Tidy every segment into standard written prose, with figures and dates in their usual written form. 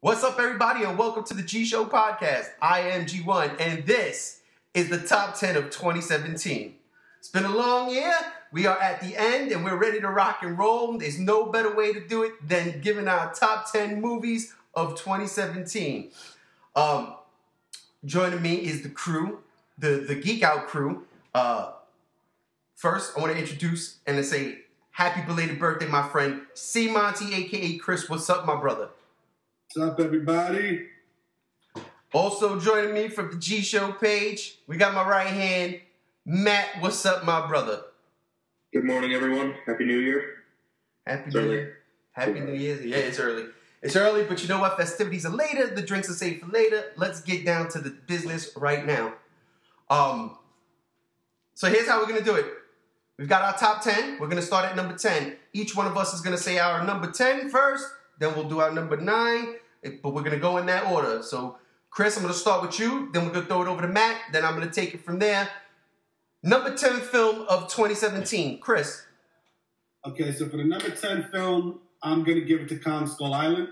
What's up, everybody, and welcome to the G Show podcast. I am G1, and this is the top 10 of 2017. It's been a long year. We are at the end, and we're ready to rock and roll. There's no better way to do it than giving our top 10 movies of 2017. Joining me is the crew, the Geek Out crew. First, I want to introduce and to say happy belated birthday, my friend C. Monty, a.k.a. Chris. What's up, my brother? What's up, everybody? Also joining me from the G Show page, we got my right hand, Matt. What's up, my brother? Good morning, everyone. Happy New Year. Happy New Year. Happy New Year. Yeah, it's early. It's early, but you know what? Festivities are later. The drinks are saved for later. Let's get down to the business right now. So here's how we're going to do it. We've got our top 10. We're going to start at number 10. Each one of us is going to say our number 10 first. Then we'll do our number 9. But we're going to go in that order. So, Chris, I'm going to start with you. Then we're going to throw it over to Matt. Then I'm going to take it from there. Number 10 film of 2017. Chris. Okay, so for the number 10 film, I'm going to give it to Kong Skull Island.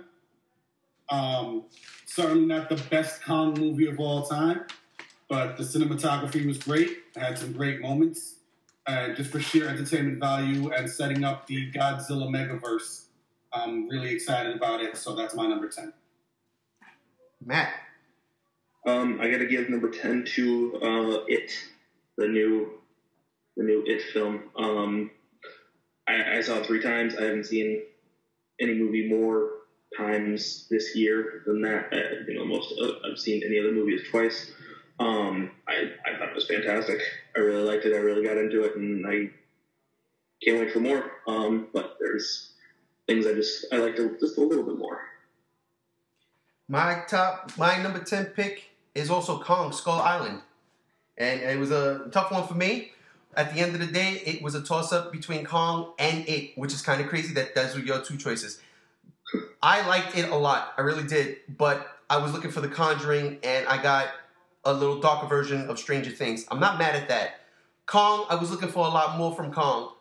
Certainly not the best Kong movie of all time, but the cinematography was great. It had some great moments. And just for sheer entertainment value and setting up the Godzilla Megaverse, I'm really excited about it. So that's my number 10. Matt. I got to give number 10 to It, the new It film. I saw it 3 times. I haven't seen any movie more times this year than that. I've seen any other movies twice. I thought it was fantastic. I really liked it. I really got into it, and I can't wait for more. But there's things I liked just a little bit more. My number 10 pick is also Kong Skull Island. And it was a tough one for me. At the end of the day, it was a toss-up between Kong and It, which is kind of crazy that those were your 2 choices. I liked It a lot. I really did. But I was looking for The Conjuring, and I got a little darker version of Stranger Things. I'm not mad at that. Kong, I was looking for a lot more from Kong.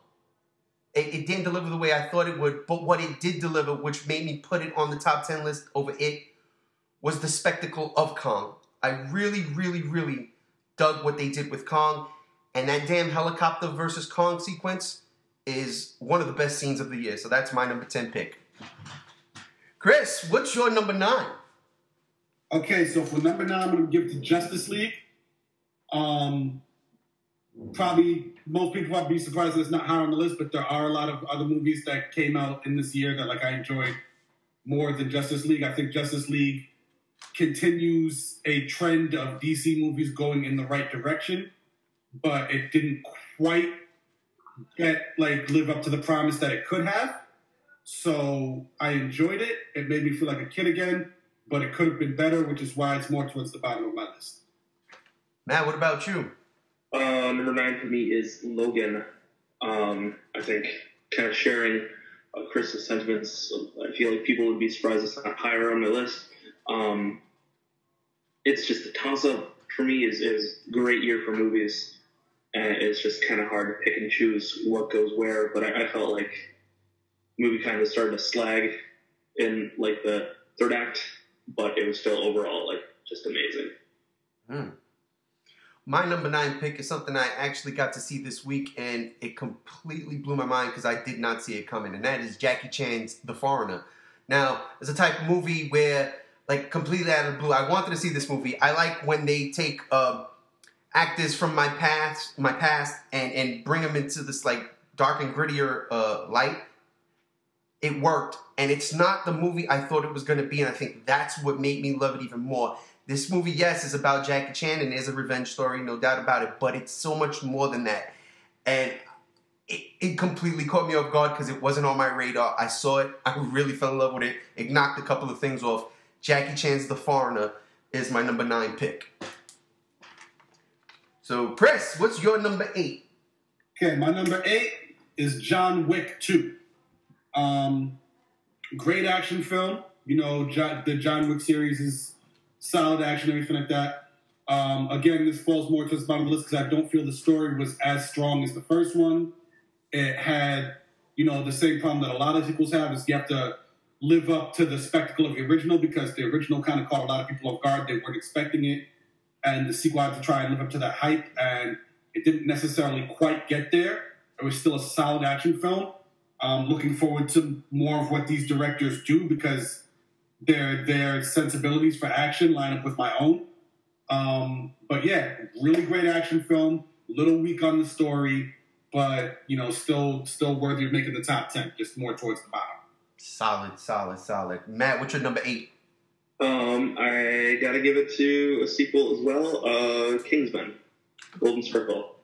It didn't deliver the way I thought it would, but what it did deliver, which made me put it on the top 10 list over It, was the spectacle of Kong. I really, really, really dug what they did with Kong, and that damn helicopter versus Kong sequence is one of the best scenes of the year, so that's my number 10 pick. Chris, what's your number 9? Okay, so for number 9, I'm going to give it to Justice League. Probably most people might be surprised that it's not higher on the list, but there are a lot of other movies that came out in this year that I enjoyed more than Justice League. I think Justice League continues a trend of DC movies going in the right direction, but it didn't quite live up to the promise that it could have. So I enjoyed it. It made me feel like a kid again, but it could have been better, which is why it's more towards the bottom of my list. Matt, what about you? Number 9 for me is Logan. I think kind of sharing Chris's sentiments. I feel like people would be surprised it's not higher on my list. It's just a toss-up for me. Is a great year for movies, and it's just kind of hard to pick and choose what goes where. But I felt like the movie kind of started to slag in the third act, but it was still overall just amazing. My number 9 pick is something I actually got to see this week, and it completely blew my mind because I did not see it coming, and that is Jackie Chan's The Foreigner. Now, it's a type of movie where, completely out of the blue, I wanted to see this movie. I like when they take actors from my past, and bring them into this, dark and grittier light. It worked, and it's not the movie I thought it was going to be, and I think that's what made me love it even more. This movie, yes, is about Jackie Chan, and is a revenge story, no doubt about it, but it's so much more than that. And it completely caught me off guard because it wasn't on my radar. I saw it. I really fell in love with it. It knocked a couple of things off. Jackie Chan's The Foreigner is my number 9 pick. So, Chris, what's your number 8? Okay, my number 8 is John Wick 2. Great action film. The John Wick series is solid action, everything like that. Again, this falls more towards the bottom of the list because I don't feel the story was as strong as the first one. It had, the same problem that a lot of sequels have is you have to live up to the spectacle of the original, because the original kind of caught a lot of people off guard. They weren't expecting it. And the sequel had to try and live up to that hype. And it didn't necessarily quite get there. It was still a solid action film. Looking forward to more of what these directors do, because their sensibilities for action line up with my own. But yeah, really great action film. A little weak on the story, but still worthy of making the top 10. Just more towards the bottom. Solid. Matt, what's your number 8? I gotta give it to a sequel as well. Kingsman, Golden Circle.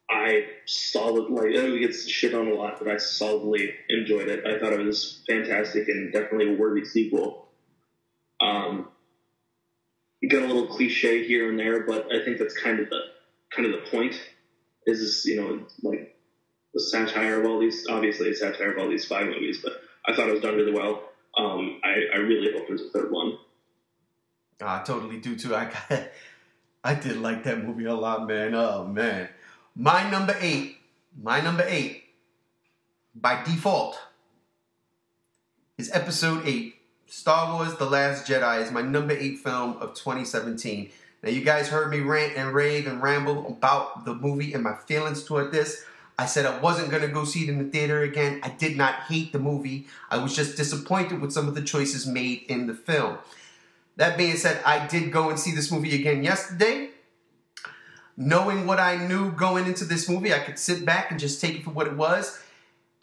I it gets shit on a lot, but I solidly enjoyed it. I thought it was fantastic and definitely a worthy sequel. You got a little cliche here and there, but I think that's kind of the point. Is this, like the satire of all these? Obviously, a satire of all these 5 movies, but I thought it was done really well. I really hope there's a third one. I totally do too. I did like that movie a lot, man. Oh man. My number 8, by default, is Episode 8. Star Wars The Last Jedi is my number 8 film of 2017. Now, you guys heard me rant and rave and ramble about the movie and my feelings toward this. I said I wasn't going to go see it in the theater again. I did not hate the movie. I was just disappointed with some of the choices made in the film. That being said, I did go and see this movie again yesterday. Knowing what I knew going into this movie, I could sit back and just take it for what it was.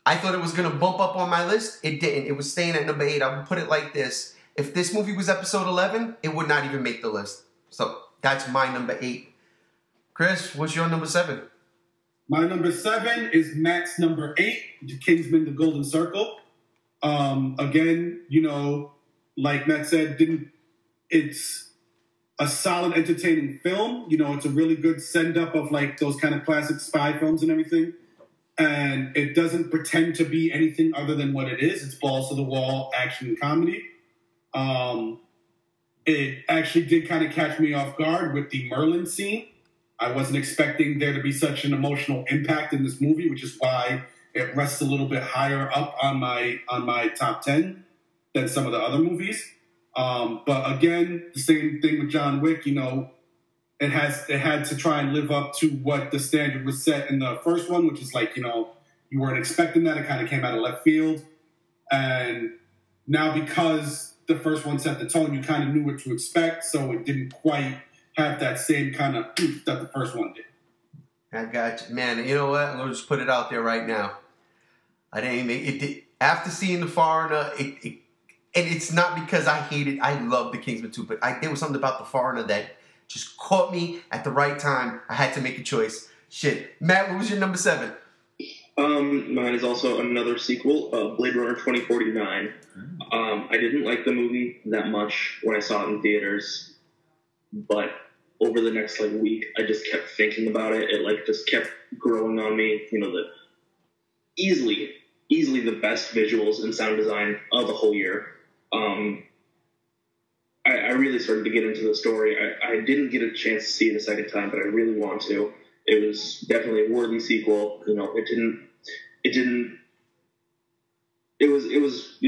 I thought it was going to bump up on my list. It didn't. It was staying at number 8. I would put it like this. If this movie was episode 11, it would not even make the list. So that's my number 8. Chris, what's your number 7? My number 7 is Matt's number 8, Kingsman: The Golden Circle. Again, like Matt said, it's a solid, entertaining film. It's a really good send-up of like those kind of classic spy films and everything. And it doesn't pretend to be anything other than what it is. It's balls to the wall action and comedy. It actually did kind of catch me off guard with the Merlin scene. I wasn't expecting there to be such an emotional impact in this movie, which is why it rests a little bit higher up on my top 10 than some of the other movies. But again, the same thing with John Wick. It had to try and live up to what the standard was set in the first one, which is like, you weren't expecting that. It kind of came out of left field. And now because the first one set the tone, you kind of knew what to expect. So it didn't quite have that same kind of oomph that the first one did. I got you. Man, you know what? I'm going to just put it out there right now. I didn't make it. After seeing The Foreigner, and it's not because I hate it. I love The Kingsman too, but there was something about The Foreigner that just caught me at the right time. I had to make a choice. Shit. Matt, what was your number 7? Mine is also another sequel, Blade Runner 2049. I didn't like the movie that much when I saw it in theaters, but over the next week, I just kept thinking about it. It just kept growing on me. The easily the best visuals and sound design of the whole year. I really started to get into the story. I didn't get a chance to see it a second time, but I really want to. It was definitely a worthy sequel. It was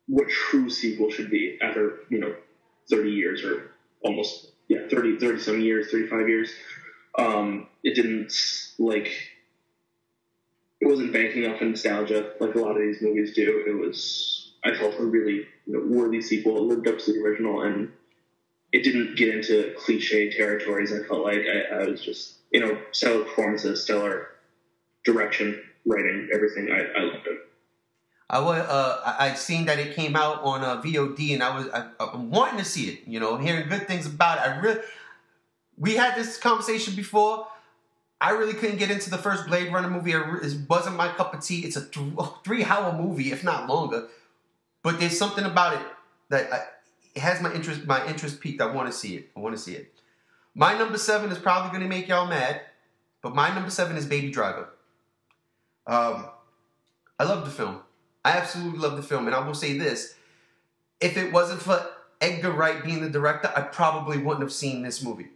what true sequel should be after 30 years or almost 30 some years, 35 years. It didn't it wasn't banking off nostalgia like a lot of these movies do. I felt a really worthy sequel. It lived up to the original, and it didn't get into cliche territories. I felt like I was just stellar performances, stellar direction, writing, everything. I loved it. I've seen that it came out on VOD, and I'm wanting to see it. Hearing good things about it. We had this conversation before. I really couldn't get into the first Blade Runner movie. It wasn't my cup of tea. It's a 3-hour movie, if not longer. But there's something about it that it has my interest peaked. I want to see it. My number 7 is probably going to make y'all mad, but my number 7 is Baby Driver. I love the film. I absolutely love the film, and I will say this. If it wasn't for Edgar Wright being the director, I probably wouldn't have seen this movie.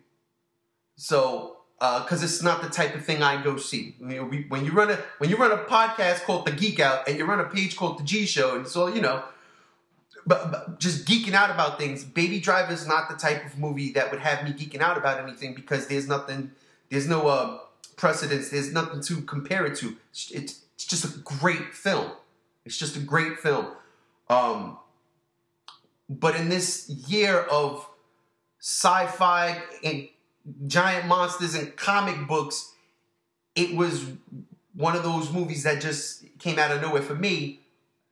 So because it's not the type of thing I go see. You know, when you run a podcast called The Geek Out and you run a page called The G Show, and so but just geeking out about things. Baby Driver is not the type of movie that would have me geeking out about anything because there's no precedence, there's nothing to compare it to. It's just a great film. It's just a great film. But in this year of sci-fi and giant monsters and comic books, it was one of those movies that just came out of nowhere for me.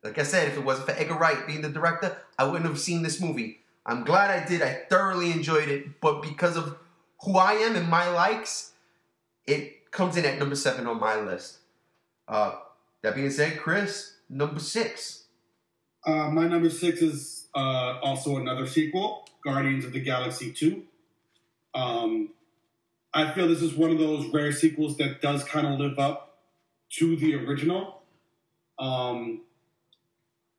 Like I said, if it wasn't for Edgar Wright being the director, I wouldn't have seen this movie. I'm glad I did. I thoroughly enjoyed it. But because of who I am and my likes, it comes in at number 7 on my list. That being said, Chris, number 6. My number 6 is also another sequel, Guardians of the Galaxy 2. I feel this is one of those rare sequels that does kind of live up to the original.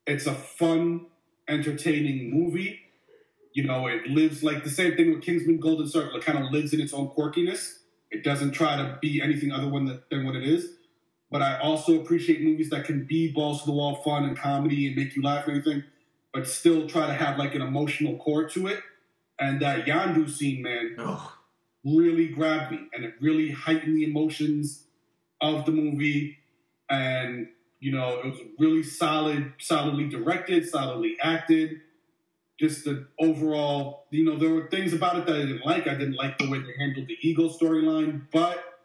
It's a fun, entertaining movie. You know, it lives like the same thing with Kingsman Golden Circle. It kind of lives in its own quirkiness. It doesn't try to be anything other than what it is. But I also appreciate movies that can be balls to the wall fun and comedy and make you laugh and everything, but still try to have like an emotional core to it. And that Yondu scene, man, really grabbed me. And it really heightened the emotions of the movie. And, you know, it was really solidly directed, solidly acted. Just the overall, you know, there were things about it that I didn't like. I didn't like the way they handled the Eagle storyline, but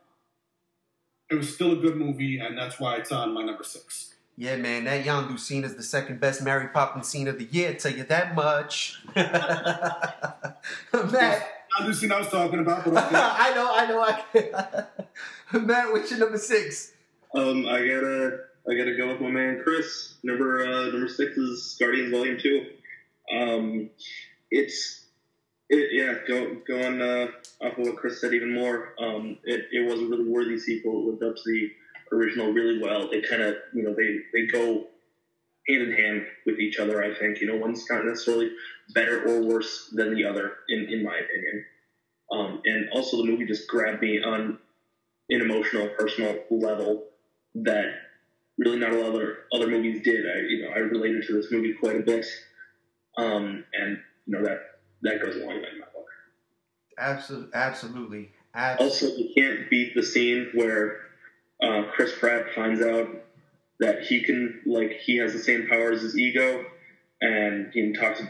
it was still a good movie, and that's why it's on my number 6. Yeah, man, that Yondu scene is the second best Mary Poppins scene of the year, tell you that much. Matt. Yondu scene I was talking about, but okay. I know. Matt, what's your number 6? I gotta go with my man Chris. Number 6 is Guardians Volume 2. Going off of what Chris said even more, it was a really worthy sequel. It lived up to the original really well. It kind of, you know, they go hand in hand with each other, I think. You know, one's not necessarily better or worse than the other, in my opinion. And also the movie just grabbed me on an emotional, personal level that really not a lot of other movies did. I related to this movie quite a bit. And you know, that goes a long way in my book. Absolutely. Also, you can't beat the scene where Chris Pratt finds out that he has the same powers as his ego, and he talks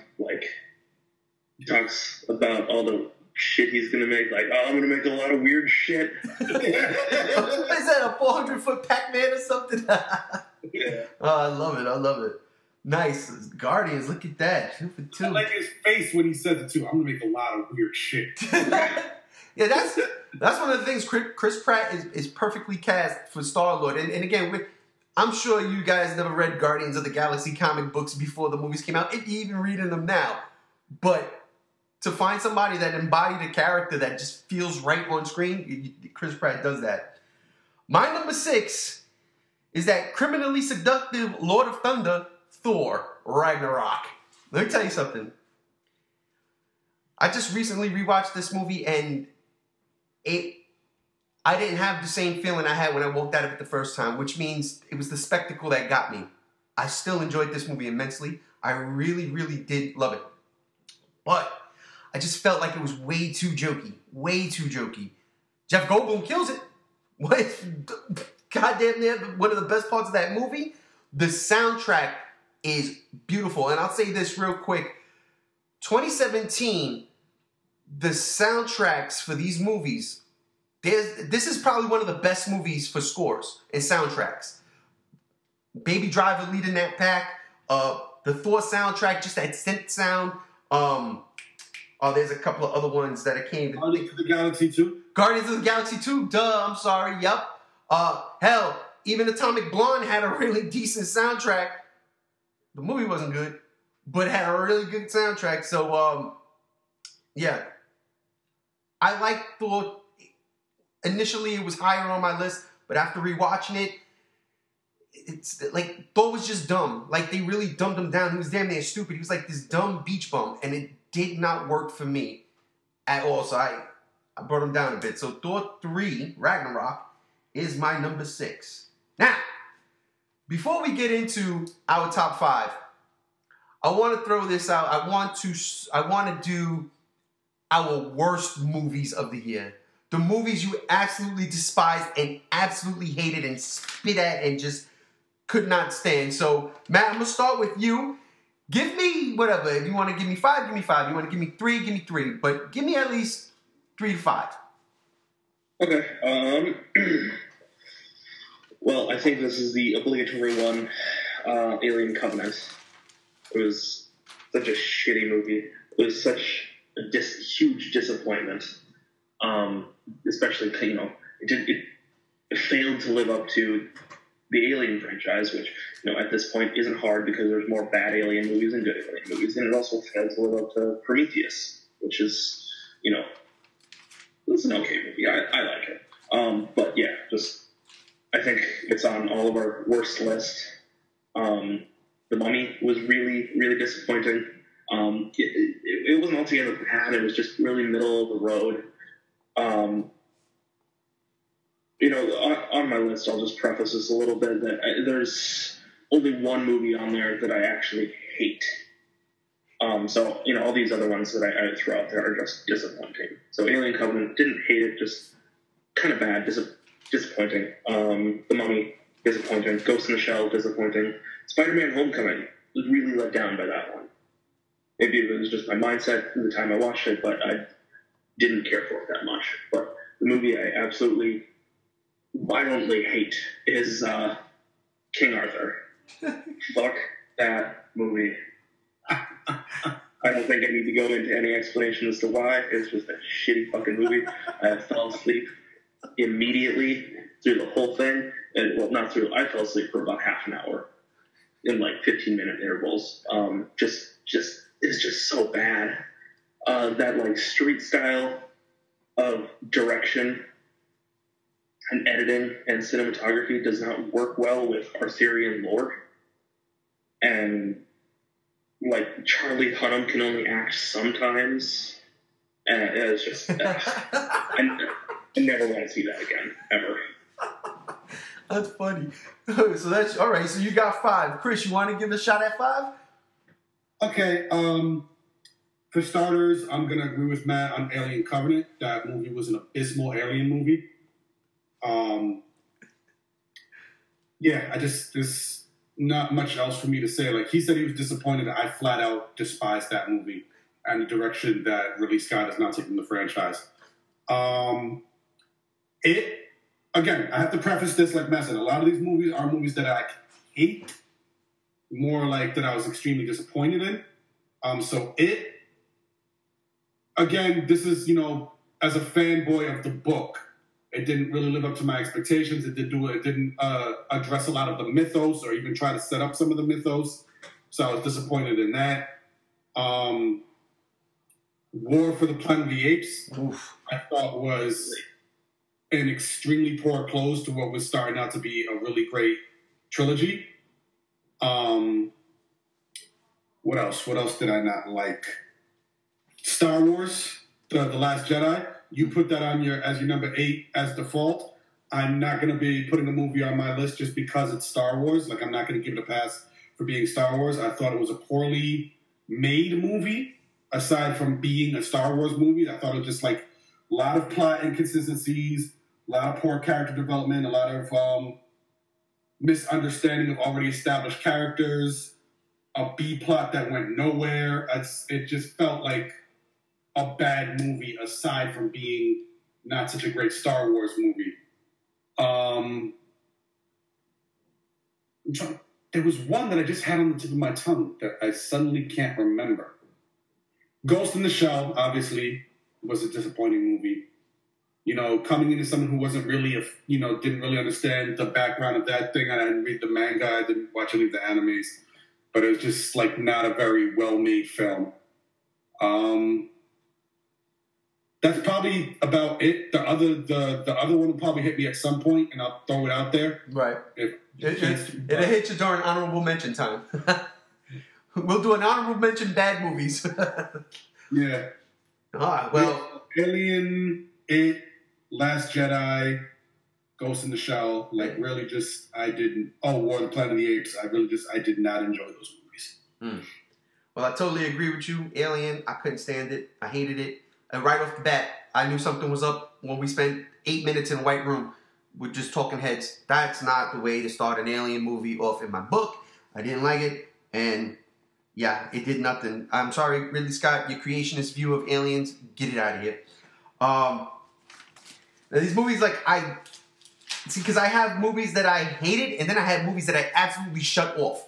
about all the shit he's gonna make. Like, oh, I'm gonna make a lot of weird shit. Is that a 400-foot Pac-Man or something? Yeah. Oh, I love it. Nice. Guardians, look at that. 2 for 2. I like his face when he says it too. I'm gonna make a lot of weird shit. Yeah, that's one of the things. Chris Pratt is perfectly cast for Star-Lord. And again, I'm sure you guys never read Guardians of the Galaxy comic books before the movies came out, if you're even reading them now. But to find somebody that embodied a character that just feels right on screen, Chris Pratt does that. My number 6 is that criminally seductive Lord of Thunder, Thor Ragnarok. Let me tell you something. I just recently rewatched this movie, and I didn't have the same feeling I had when I walked out of it the first time, which means it was the spectacle that got me. I still enjoyed this movie immensely. I really, really did love it. But I just felt like it was way too jokey. Way too jokey. Jeff Goldblum kills it. What? Goddamn near one of the best parts of that movie. The soundtrack is beautiful. And I'll say this real quick. 2017, the soundtracks for these movies, this is probably one of the best movies for scores and soundtracks. Baby Driver leading that pack. The Thor soundtrack, just that synth sound. There's a couple of other ones that I can't even Guardians of the Galaxy 2. Guardians of the Galaxy 2, duh, I'm sorry, yup. Hell, even Atomic Blonde had a really decent soundtrack. The movie wasn't good, but it had a really good soundtrack. So, yeah. I liked Thor. Initially, it was higher on my list, but after rewatching it, it's like Thor was just dumb. Like, they really dumbed him down. He was damn near stupid. He was like this dumb beach bum, and it did not work for me at all. So I brought him down a bit. So Thor 3, Ragnarok, is my number 6. Now, before we get into our top 5, I want to throw this out. I want to do our worst movies of the year. The movies you absolutely despised and absolutely hated and spit at and just could not stand. So, Matt, I'm going to start with you. Give me whatever. If you want to give me 5, give me 5. You want to give me 3, give me 3. But give me at least 3 to 5. Okay. Well, I think this is the obligatory one, Alien Covenant. It was such a shitty movie. It was such a huge disappointment. Especially, it failed to live up to the Alien franchise, which, at this point isn't hard because there's more bad Alien movies than good Alien movies. And it also failed to live up to Prometheus, which is, it's an okay movie. I like it. But yeah, I think it's on all of our worst list. The Mummy was really, really disappointing. It wasn't altogether bad. It was just really middle of the road. On my list, I'll just preface this a little bit that there's only one movie on there that I actually hate. So all these other ones that I throw out there are just disappointing. So Alien Covenant, didn't hate it, just kind of bad, disappointing. The Mummy, disappointing. Ghost in the Shell, disappointing. Spider-Man Homecoming was really let down by that one. Maybe it was just my mindset at the time I watched it, but I didn't care for it that much. But the movie I absolutely violently hate is King Arthur. Fuck that movie. I don't think I need to go into any explanation as to why. It's just a shitty fucking movie. I fell asleep immediately through the whole thing. I fell asleep for about half an hour in 15-minute intervals. It's just so bad. That street style of direction and editing and cinematography does not work well with Arthurian lore. And Charlie Hunnam can only act sometimes. And it's just I never want to see that again, ever. That's funny. So that's all right. So you got 5. Chris, you want to give a shot at 5? Okay. For starters, I'm gonna agree with Matt on Alien Covenant. That movie was an abysmal Alien movie. Yeah, there's not much else for me to say. He said he was disappointed. I flat out despise that movie and the direction that Ridley Scott is now taking the franchise. Again, I have to preface this like Matt said. A lot of these movies are movies that I hate, more that I was extremely disappointed in. Again, this is, as a fanboy of the book, it didn't really live up to my expectations. It didn't address a lot of the mythos or even try to set up some of the mythos. So I was disappointed in that. War for the Planet of the Apes, I thought was an extremely poor close to what was starting out to be a really great trilogy. What else? What else did I not like? Star Wars, The Last Jedi. You put that on as your number 8 as default. I'm not going to be putting a movie on my list just because it's Star Wars. I'm not going to give it a pass for being Star Wars. I thought it was a poorly made movie, aside from being a Star Wars movie. I thought it was just a lot of plot inconsistencies, a lot of poor character development, a lot of misunderstanding of already established characters, a B plot that went nowhere. It just felt like a bad movie aside from being not such a great Star Wars movie. There was one that I just had on the tip of my tongue that I suddenly can't remember. Ghost in the Shell, obviously, was a disappointing movie. Coming into someone who wasn't really didn't really understand the background of that thing. I didn't read the manga. I didn't watch any of the animes. But it was just not a very well-made film. That's probably about it. The other one will probably hit me at some point, and I'll throw it out there. Right. It'll hit you during honorable mention time. We'll do an honorable mention bad movies. Yeah. Well, Alien It, Last Jedi, Ghost in the Shell, like really just, I didn't, War of the Planet of the Apes, I did not enjoy those movies. Mm. Well, I totally agree with you. Alien, I couldn't stand it. I hated it. And right off the bat, I knew something was up when we spent 8 minutes in a white room with just talking heads. That's not the way to start an Alien movie off in my book. I didn't like it. And yeah, it did nothing. I'm sorry, Ridley Scott, your creationist view of aliens, get it out of here. Now these movies, like, because I have movies that I hated, and then I have movies that I absolutely shut off.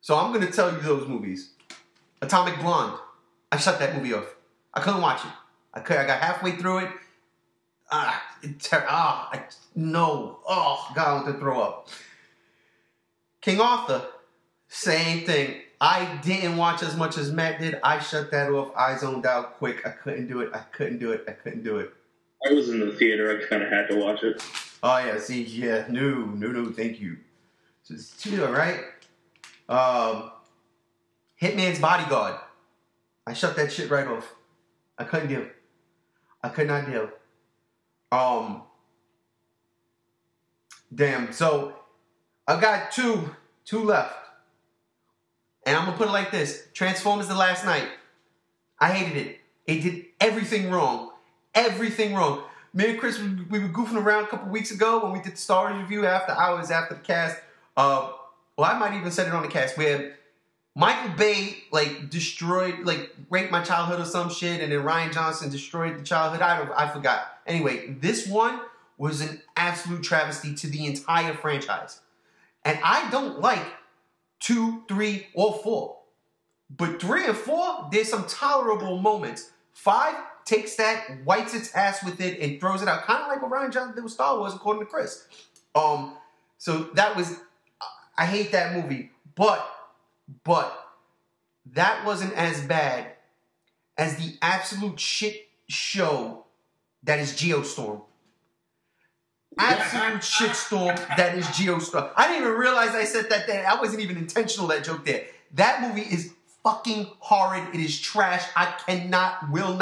So I'm going to tell you those movies. Atomic Blonde. I shut that movie off. I couldn't watch it. I got halfway through it. No. Oh, God, I want to throw up. King Arthur. Same thing. I didn't watch as much as Matt did. I shut that off. I zoned out quick. I couldn't do it. I was in the theater. I kind of had to watch it. Oh, yeah. See, yeah. No. Thank you. So it's two, all right? Hitman's Bodyguard. I shut that shit right off. I couldn't deal. I could not deal. Damn. So, I've got two left. And I'm going to put it like this. Transformers The Last Night. I hated it. It did everything wrong. Everything wrong. Me and Chris, we were goofing around a couple weeks ago when we did the Star Wars review after the cast. Well, I might even said it on the cast where Michael Bay, raped my childhood or some shit, and then Rian Johnson destroyed the childhood. I forgot. Anyway, this one was an absolute travesty to the entire franchise. And I don't like 2, 3, or 4. But 3 and 4, there's some tolerable moments. 5 takes that, wipes its ass with it, and throws it out. Kind of like what Rian Johnson did with Star Wars, according to Chris. So that was, I hate that movie. But that wasn't as bad as the absolute shit show that is Geostorm. Absolute shitstorm that is Geostorm. I didn't even realize I said that there. I wasn't even intentional, that joke there. That movie is fucking horrid. It is trash. I will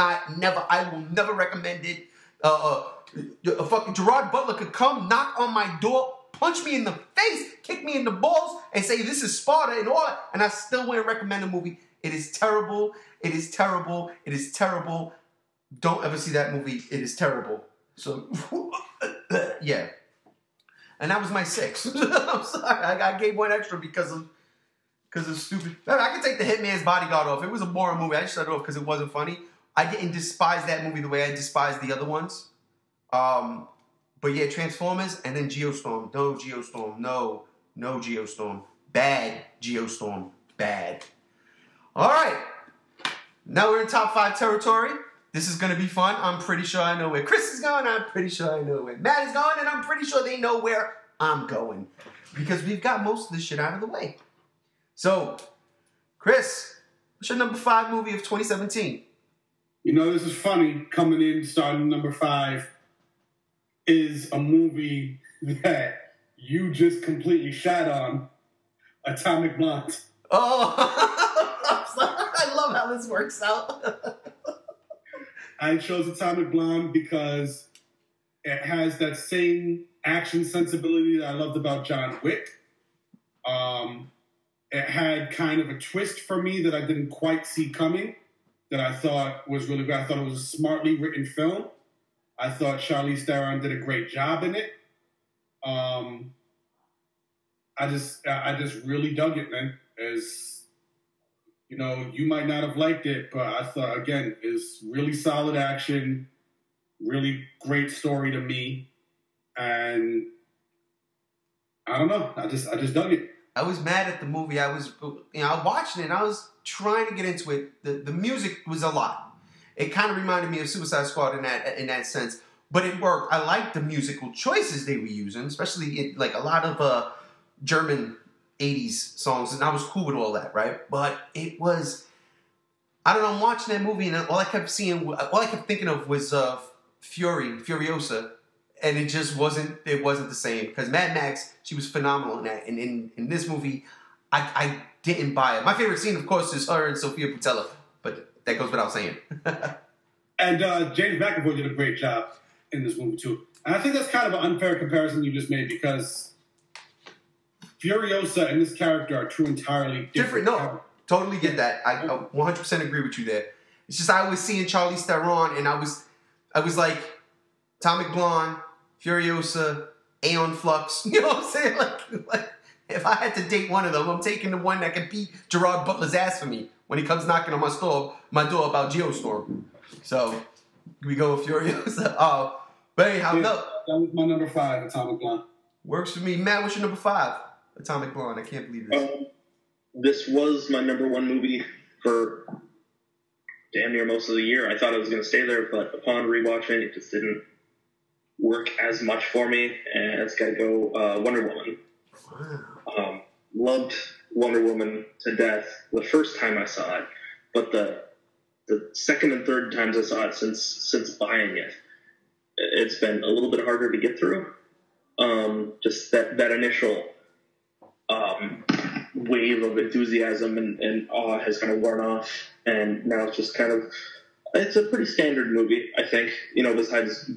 never recommend it. Fucking Gerard Butler could come, knock on my door, punch me in the face, kick me in the balls, and say this is Sparta and all, and I still wouldn't recommend the movie. It is terrible. It is terrible. It is terrible. Don't ever see that movie. It is terrible. So, yeah. And that was my 6. I'm sorry. I gave one extra because of stupid. I can take the Hitman's Bodyguard off. It was a boring movie. I just shut it off because it wasn't funny. I didn't despise that movie the way I despised the other ones. But yeah, Transformers and then Geostorm. No Geostorm. No Geostorm. Bad Geostorm. Bad. All right. Now we're in top 5 territory. This is going to be fun. I'm pretty sure I know where Chris is going. I'm pretty sure I know where Matt is going. And I'm pretty sure they know where I'm going. Because we've got most of this shit out of the way. So, Chris, what's your number 5 movie of 2017? You know, this is funny. Coming in, starting number 5, is a movie that you just completely shat on. Atomic Blonde. Oh, I love how this works out. I chose Atomic Blonde because it has that same action sensibility that I loved about John Wick. It had kind of a twist for me that I didn't quite see coming, that I thought was really good. I thought it was a smartly written film. I thought Charlize Theron did a great job in it. I just really dug it, man. You know, you might not have liked it, but I thought, again, it's really solid action, really great story to me, and I don't know, I just dug it. I was mad at the movie. I was watching it, and I was trying to get into it. The music was a lot. It kind of reminded me of Suicide Squad in that sense, but it worked. I liked the musical choices they were using, especially like a lot of German 80s songs, and I was cool with all that, right? But it was, I don't know, I'm watching that movie, and all I kept thinking of was Furiosa, and it just wasn't the same, because Mad Max, she was phenomenal in that, and in this movie, I didn't buy it. My favorite scene, of course, is her and Sophia Boutella, but that goes without saying. And James McAvoy did a great job. in this movie too. And I think that's kind of an unfair comparison you just made because Furiosa and this character are two entirely different No, totally get that. I 100% agree with you there. It's just I was seeing Charlize Theron and I was like Atomic Blonde, Furiosa, Aeon Flux. You know what I'm saying? Like if I had to date one of them, I'm taking the one that can beat Gerard Butler's ass for me when he comes knocking on my door about Geostorm. So we go with Furiosa. But anyhow, no. That was my number 5, Atomic Blonde. Works for me. Matt, what's your number 5? Atomic Blonde. I can't believe this. This was my number 1 movie for damn near most of the year. I thought I was going to stay there, but upon rewatching, it just didn't work as much for me. And it's got to go Wonder Woman. Wow. Loved Wonder Woman to death the first time I saw it, but the second and third times I saw it since buying it, it's been a little bit harder to get through. Just that initial wave of enthusiasm and awe has kind of worn off, and now it's just kind of, it's a pretty standard movie, I think, besides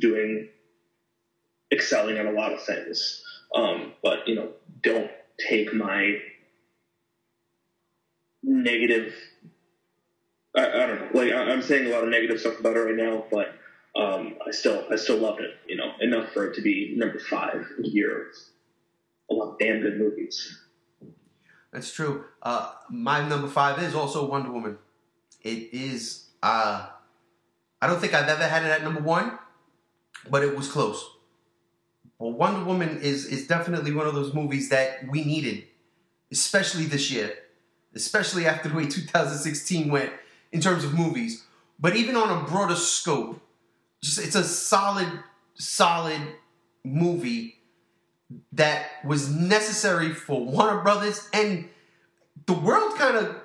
excelling at a lot of things. But, don't take my negative, I don't know, like I'm saying a lot of negative stuff about it right now, but I still loved it, enough for it to be number 5 in a year of a lot of damn good movies. That's true. My number 5 is also Wonder Woman. It is, I don't think I've ever had it at number 1, but it was close. Well, Wonder Woman is definitely one of those movies that we needed, especially this year, especially after the way 2016 went in terms of movies. But even on a broader scope, it's a solid movie that was necessary for Warner Brothers, and the world kind of,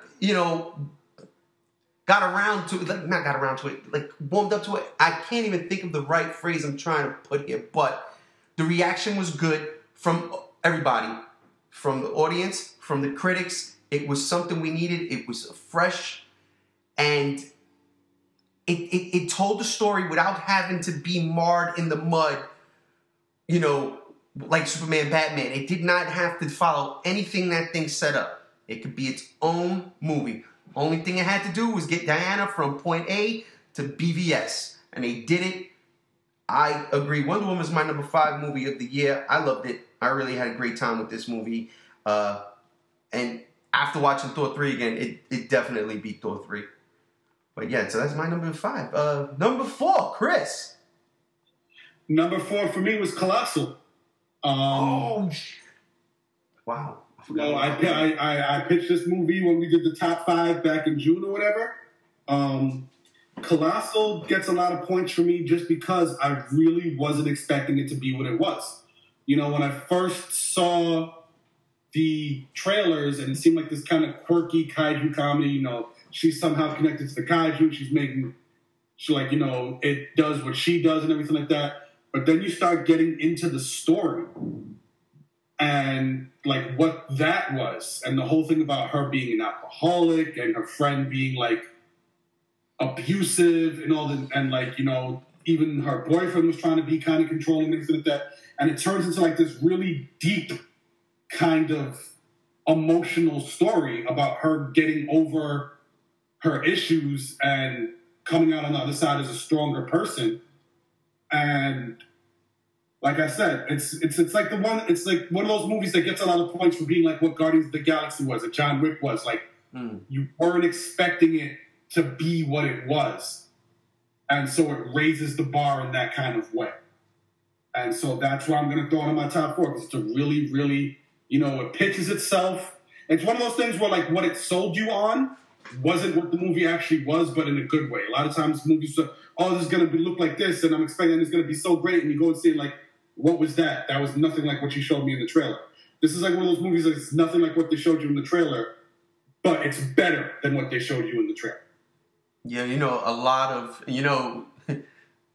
got around to it, not got around to it, like warmed up to it. I can't even think of the right phrase I'm trying to put here, but the reaction was good from everybody, from the audience, from the critics. It was something we needed. It was fresh, and it told the story without having to be marred in the mud, like Superman, Batman. It did not have to follow anything that thing set up. It could be its own movie. Only thing it had to do was get Diana from point A to BVS, and they did it. I agree. Wonder Woman is my number 5 movie of the year. I loved it. I really had a great time with this movie. And after watching Thor 3 again, it definitely beat Thor 3. But yeah, so that's my number 5. Number 4, Chris. Number 4 for me was Colossal. Wow. I pitched this movie when we did the top 5 back in June or whatever. Colossal gets a lot of points for me just because I really wasn't expecting it to be what it was. When I first saw the trailers and it seemed like this kind of quirky kaiju comedy, she's somehow connected to the kaiju, it does what she does and everything like that. But then you start getting into the story and like what that was, and the whole thing about her being an alcoholic and her friend being like abusive and all that, and even her boyfriend was trying to be kind of controlling and everything like that. And it turns into like this really deep kind of emotional story about her getting over her issues and coming out on the other side as a stronger person. And like I said, it's like one of those movies that gets a lot of points for being like what Guardians of the Galaxy was, that John Wick was. Like you weren't expecting it to be what it was. And so it raises the bar in that kind of way. And so that's why I'm going to throw it in my top 4, because it's a really, really, it pitches itself. It's one of those things where like what it sold you on wasn't what the movie actually was, but in a good way. A lot of times movies are, this is going to look like this, and I'm expecting it's going to be so great, and you go and see like, what was that? That was nothing like what you showed me in the trailer. This is like one of those movies that's nothing like what they showed you in the trailer, but it's better than what they showed you in the trailer. Yeah, a lot of,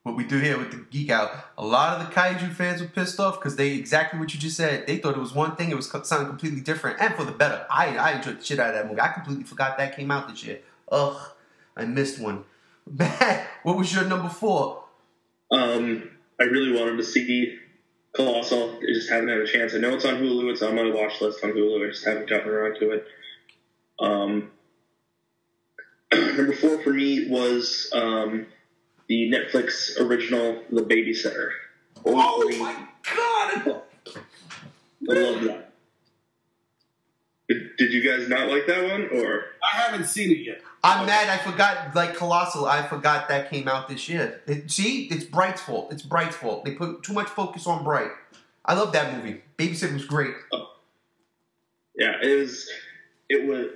what we do here with the Geek Out, a lot of the kaiju fans were pissed off because exactly what you just said. They thought it was one thing, it was something completely different, and for the better. I enjoyed the shit out of that movie. I completely forgot that came out this year. Ugh, I missed one. Matt, what was your number 4? I really wanted to see Colossal. I just haven't had a chance. I know it's on Hulu. It's on my watch list on Hulu. I just haven't gotten around to it. Number 4 for me was the Netflix original, The Babysitter. Oh my God! I love that. Did you guys not like that one, or? I haven't seen it yet. I'm mad I forgot, like Colossal, I forgot that came out this year. See? It's Bright's fault. It's Bright's fault. They put too much focus on Bright. I love that movie. Babysitter was great. Yeah, it was.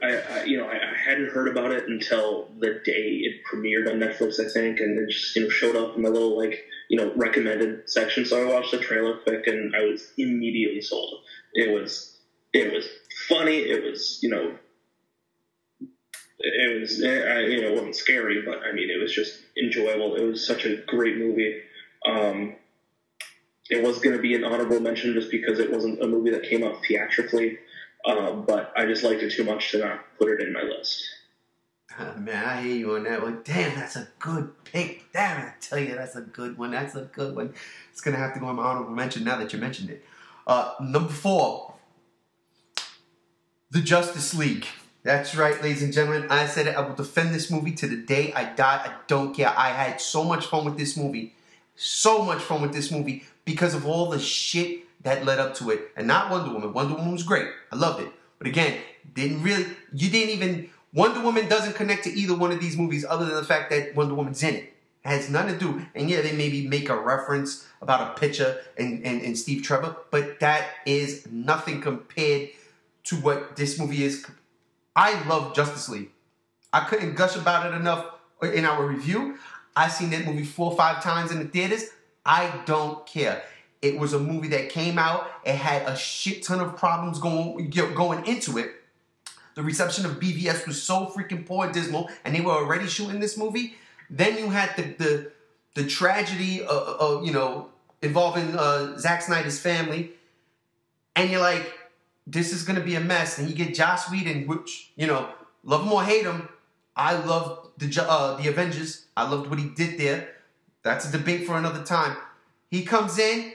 I hadn't heard about it until the day it premiered on Netflix, I think, and it just showed up in my little recommended section. So I watched the trailer quick, and I was immediately sold. It was funny. It wasn't scary, but I mean, it was just enjoyable. It was such a great movie. It was going to be an honorable mention just because it wasn't a movie that came out theatrically. But I just liked it too much to not put it in my list. Man, I hear you on that one. Damn, that's a good pick. Damn, I tell you, that's a good one. That's a good one. It's going to have to go in my honorable mention now that you mentioned it. Number 4, The Justice League. That's right, ladies and gentlemen. I said it. I will defend this movie to the day I die. I don't care. I had so much fun with this movie. So much fun with this movie because of all the shit that led up to it. And not Wonder Woman. Wonder Woman was great. I loved it. But again, Wonder Woman doesn't connect to either one of these movies other than the fact that Wonder Woman's in it. It has nothing to do. And yeah, they maybe make a reference about a picture and Steve Trevor, but that is nothing compared to what this movie is. I love Justice League. I couldn't gush about it enough in our review. I've seen that movie 4 or 5 times in the theaters. I don't care. It was a movie that came out. It had a shit ton of problems going into it. The reception of BVS was so freaking poor and dismal, and they were already shooting this movie. Then you had the tragedy involving Zack Snyder's family, and you're like, this is gonna be a mess. And you get Joss Whedon, which love him or hate him, I loved the Avengers. I loved what he did there. That's a debate for another time. He comes in.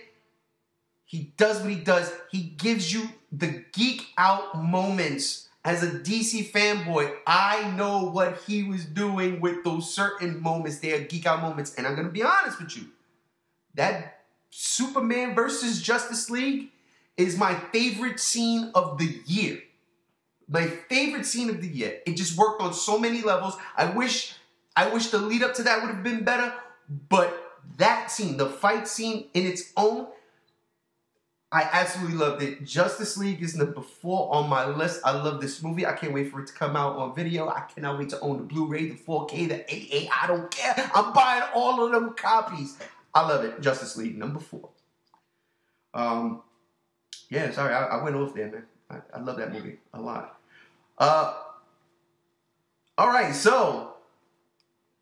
He does what he does. He gives you the geek out moments. As a DC fanboy, I know what he was doing with those certain moments. They are geek out moments. And I'm going to be honest with you. That Superman versus Justice League is my favorite scene of the year. My favorite scene of the year. It just worked on so many levels. I wish the lead up to that would have been better. But that scene, the fight scene in its own, I absolutely loved it. Justice League is number 4 on my list. I love this movie. I can't wait for it to come out on video. I cannot wait to own the Blu-ray, the 4K, the 8A. I don't care. I'm buying all of them copies. I love it. Justice League, number 4. Yeah, sorry. I went off there, man. I love that movie a lot. All right, so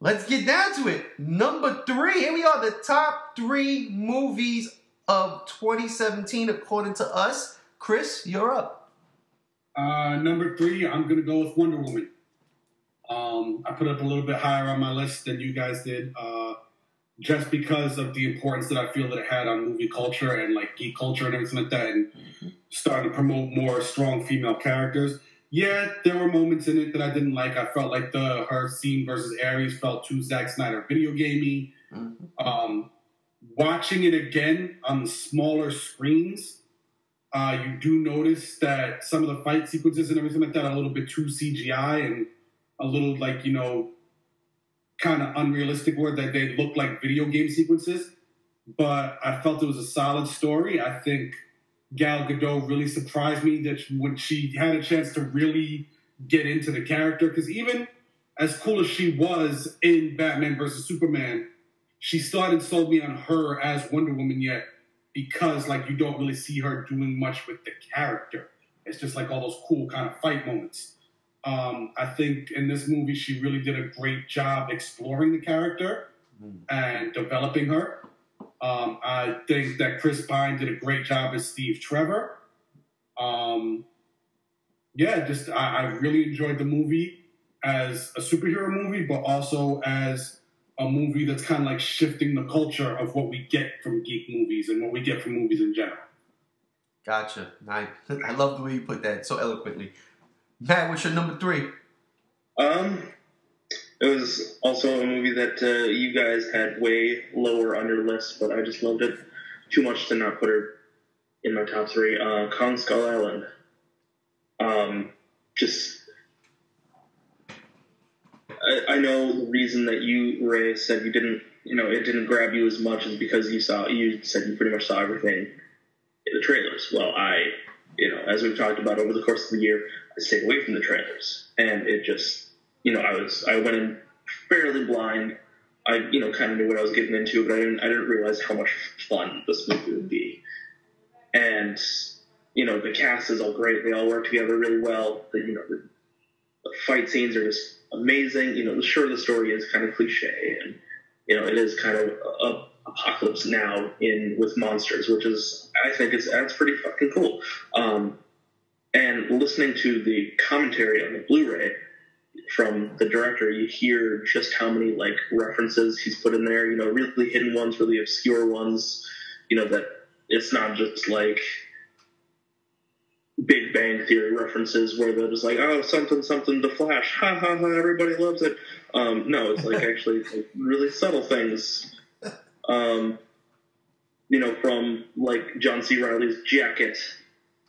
let's get down to it. Number 3. Here we are, the top 3 movies of 2017 according to us. Chris, you're up. Number 3, I'm going to go with Wonder Woman. I put it up a little bit higher on my list than you guys did, just because of the importance that I feel that it had on movie culture and like geek culture and everything like that, and starting to promote more strong female characters. Yeah, there were moments in it that I didn't like. I felt like her scene versus Ares felt too Zack Snyder video gamey. Watching it again on smaller screens, you do notice that some of the fight sequences and everything like that are a little bit too CGI and a little kind of unrealistic, where that they look like video game sequences. But I felt it was a solid story. I think Gal Gadot really surprised me that when she had a chance to really get into the character, because even as cool as she was in Batman vs. Superman, she still hadn't sold me on her as Wonder Woman yet, because you don't really see her doing much with the character. It's just all those cool kind of fight moments. I think in this movie she really did a great job exploring the character and developing her. I think that Chris Pine did a great job as Steve Trevor. I really enjoyed the movie as a superhero movie, but also as a movie that's kind of like shifting the culture of what we get from geek movies and what we get from movies in general. Gotcha. I love the way you put that so eloquently. Matt, what's your number 3? It was also a movie that you guys had way lower on your list, but I just loved it too much to not put her in my top 3. Kong Skull Island. I know the reason that you, Ray, said you didn't, it didn't grab you as much is because you said you pretty much saw everything in the trailers. Well, as we've talked about over the course of the year, I stayed away from the trailers, and it just, I went in fairly blind. I, kind of knew what I was getting into, but I didn't realize how much fun this movie would be. And, the cast is all great. They all work together really well. The fight scenes are just amazing. The story is kind of cliche, and, it is kind of a apocalypse now with monsters, which is, I think that's pretty fucking cool. And listening to the commentary on the Blu-ray from the director, you hear just how many references he's put in there, really hidden ones, really obscure ones, that it's not just Big Bang Theory references where they're just oh, something, The Flash, ha ha ha, everybody loves it. No, it's actually really subtle things. From John C. Reilly's jacket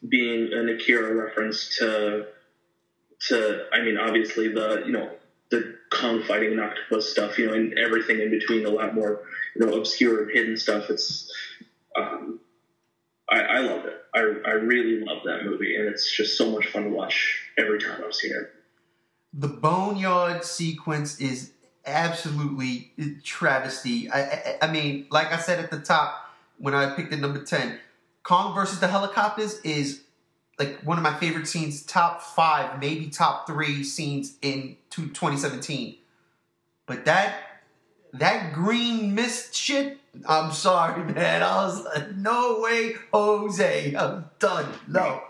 being an Akira reference to obviously the Kong fighting an octopus stuff, and everything in between, a lot more, obscure and hidden stuff. It's, I love it. I really love that movie, and it's just so much fun to watch every time I've seen it. The Boneyard sequence is absolutely travesty. I mean, like I said at the top when I picked the number 10, Kong versus the helicopters is one of my favorite scenes, top 5, maybe top 3 scenes in 2017. But that green mist shit, I'm sorry, man. I was like, no way, Jose. I'm done. No.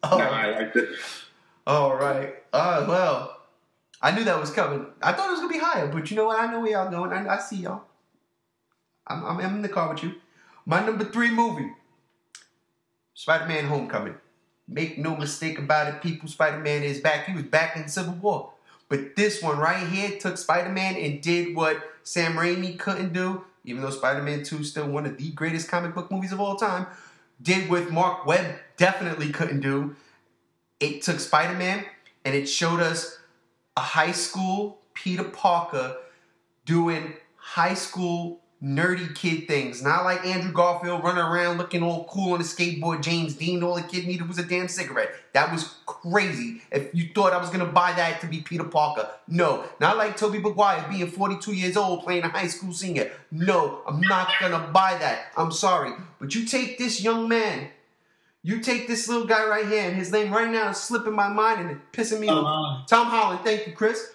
Oh. No, I liked it. All right. Well, I knew that was coming. I thought it was going to be higher, but you know what? I know where y'all going. I see y'all. I'm in the car with you. My number 3 movie, Spider-Man Homecoming. Make no mistake about it, people, Spider-Man is back. He was back in Civil War. But this one right here took Spider-Man and did what Sam Raimi couldn't do, even though Spider-Man 2 is still one of the greatest comic book movies of all time, did what Mark Webb definitely couldn't do. It took Spider-Man and it showed us a high school Peter Parker doing high school nerdy kid things. Not like Andrew Garfield running around looking all cool on a skateboard, James Dean, all the kid needed was a damn cigarette. That was crazy. If you thought I was going to buy that to be Peter Parker. No. Not like Tobey Maguire being 42 years old playing a high school senior. No, I'm not going to buy that. I'm sorry. But you take this young man, you take this little guy right here, and his name right now is slipping my mind and it's pissing me off. Tom Holland. Thank you, Chris.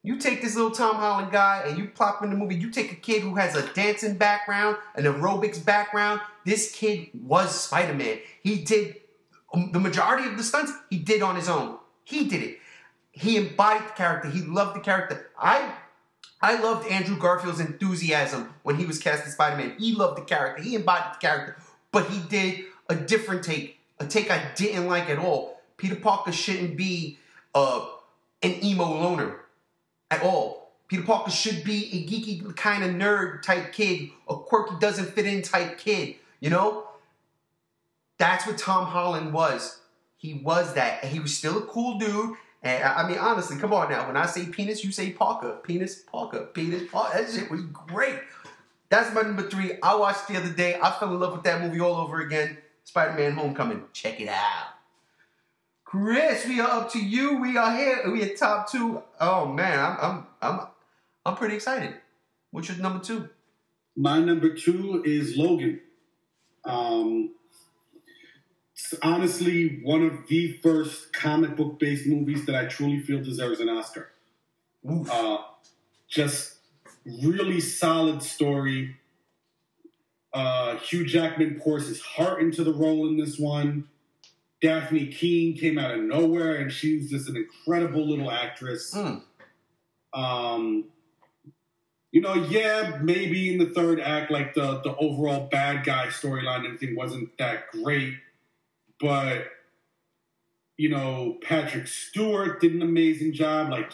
You take this little Tom Holland guy and you plop him in the movie. You take a kid who has a dancing background, an aerobics background. This kid was Spider-Man. He did the majority of the stunts he did on his own. He did it. He embodied the character. He loved the character. I loved Andrew Garfield's enthusiasm when he was cast as Spider-Man. He loved the character. He embodied the character. But he did a different take. A take I didn't like at all. Peter Parker shouldn't be an emo loner. At all. Peter Parker should be a geeky kind of nerd type kid, a quirky doesn't fit in type kid, That's what Tom Holland was. He was that. And he was still a cool dude. And I mean, honestly, come on now. When I say penis, you say Parker. Penis, Parker. Penis, Parker. That shit was great. That's my number 3. I watched the other day. I fell in love with that movie all over again. Spider-Man Homecoming. Check it out. Chris, we are up to you. We are here. We at top 2. Oh man, I'm pretty excited. What's your number 2? My number 2 is Logan. It's honestly one of the first comic book based movies that I truly feel deserves an Oscar. Just really solid story. Hugh Jackman pours his heart into the role in this one. Daphne Keane came out of nowhere, and she's just an incredible little actress. Yeah, maybe in the third act, like the overall bad guy storyline and everything wasn't that great, but Patrick Stewart did an amazing job. Like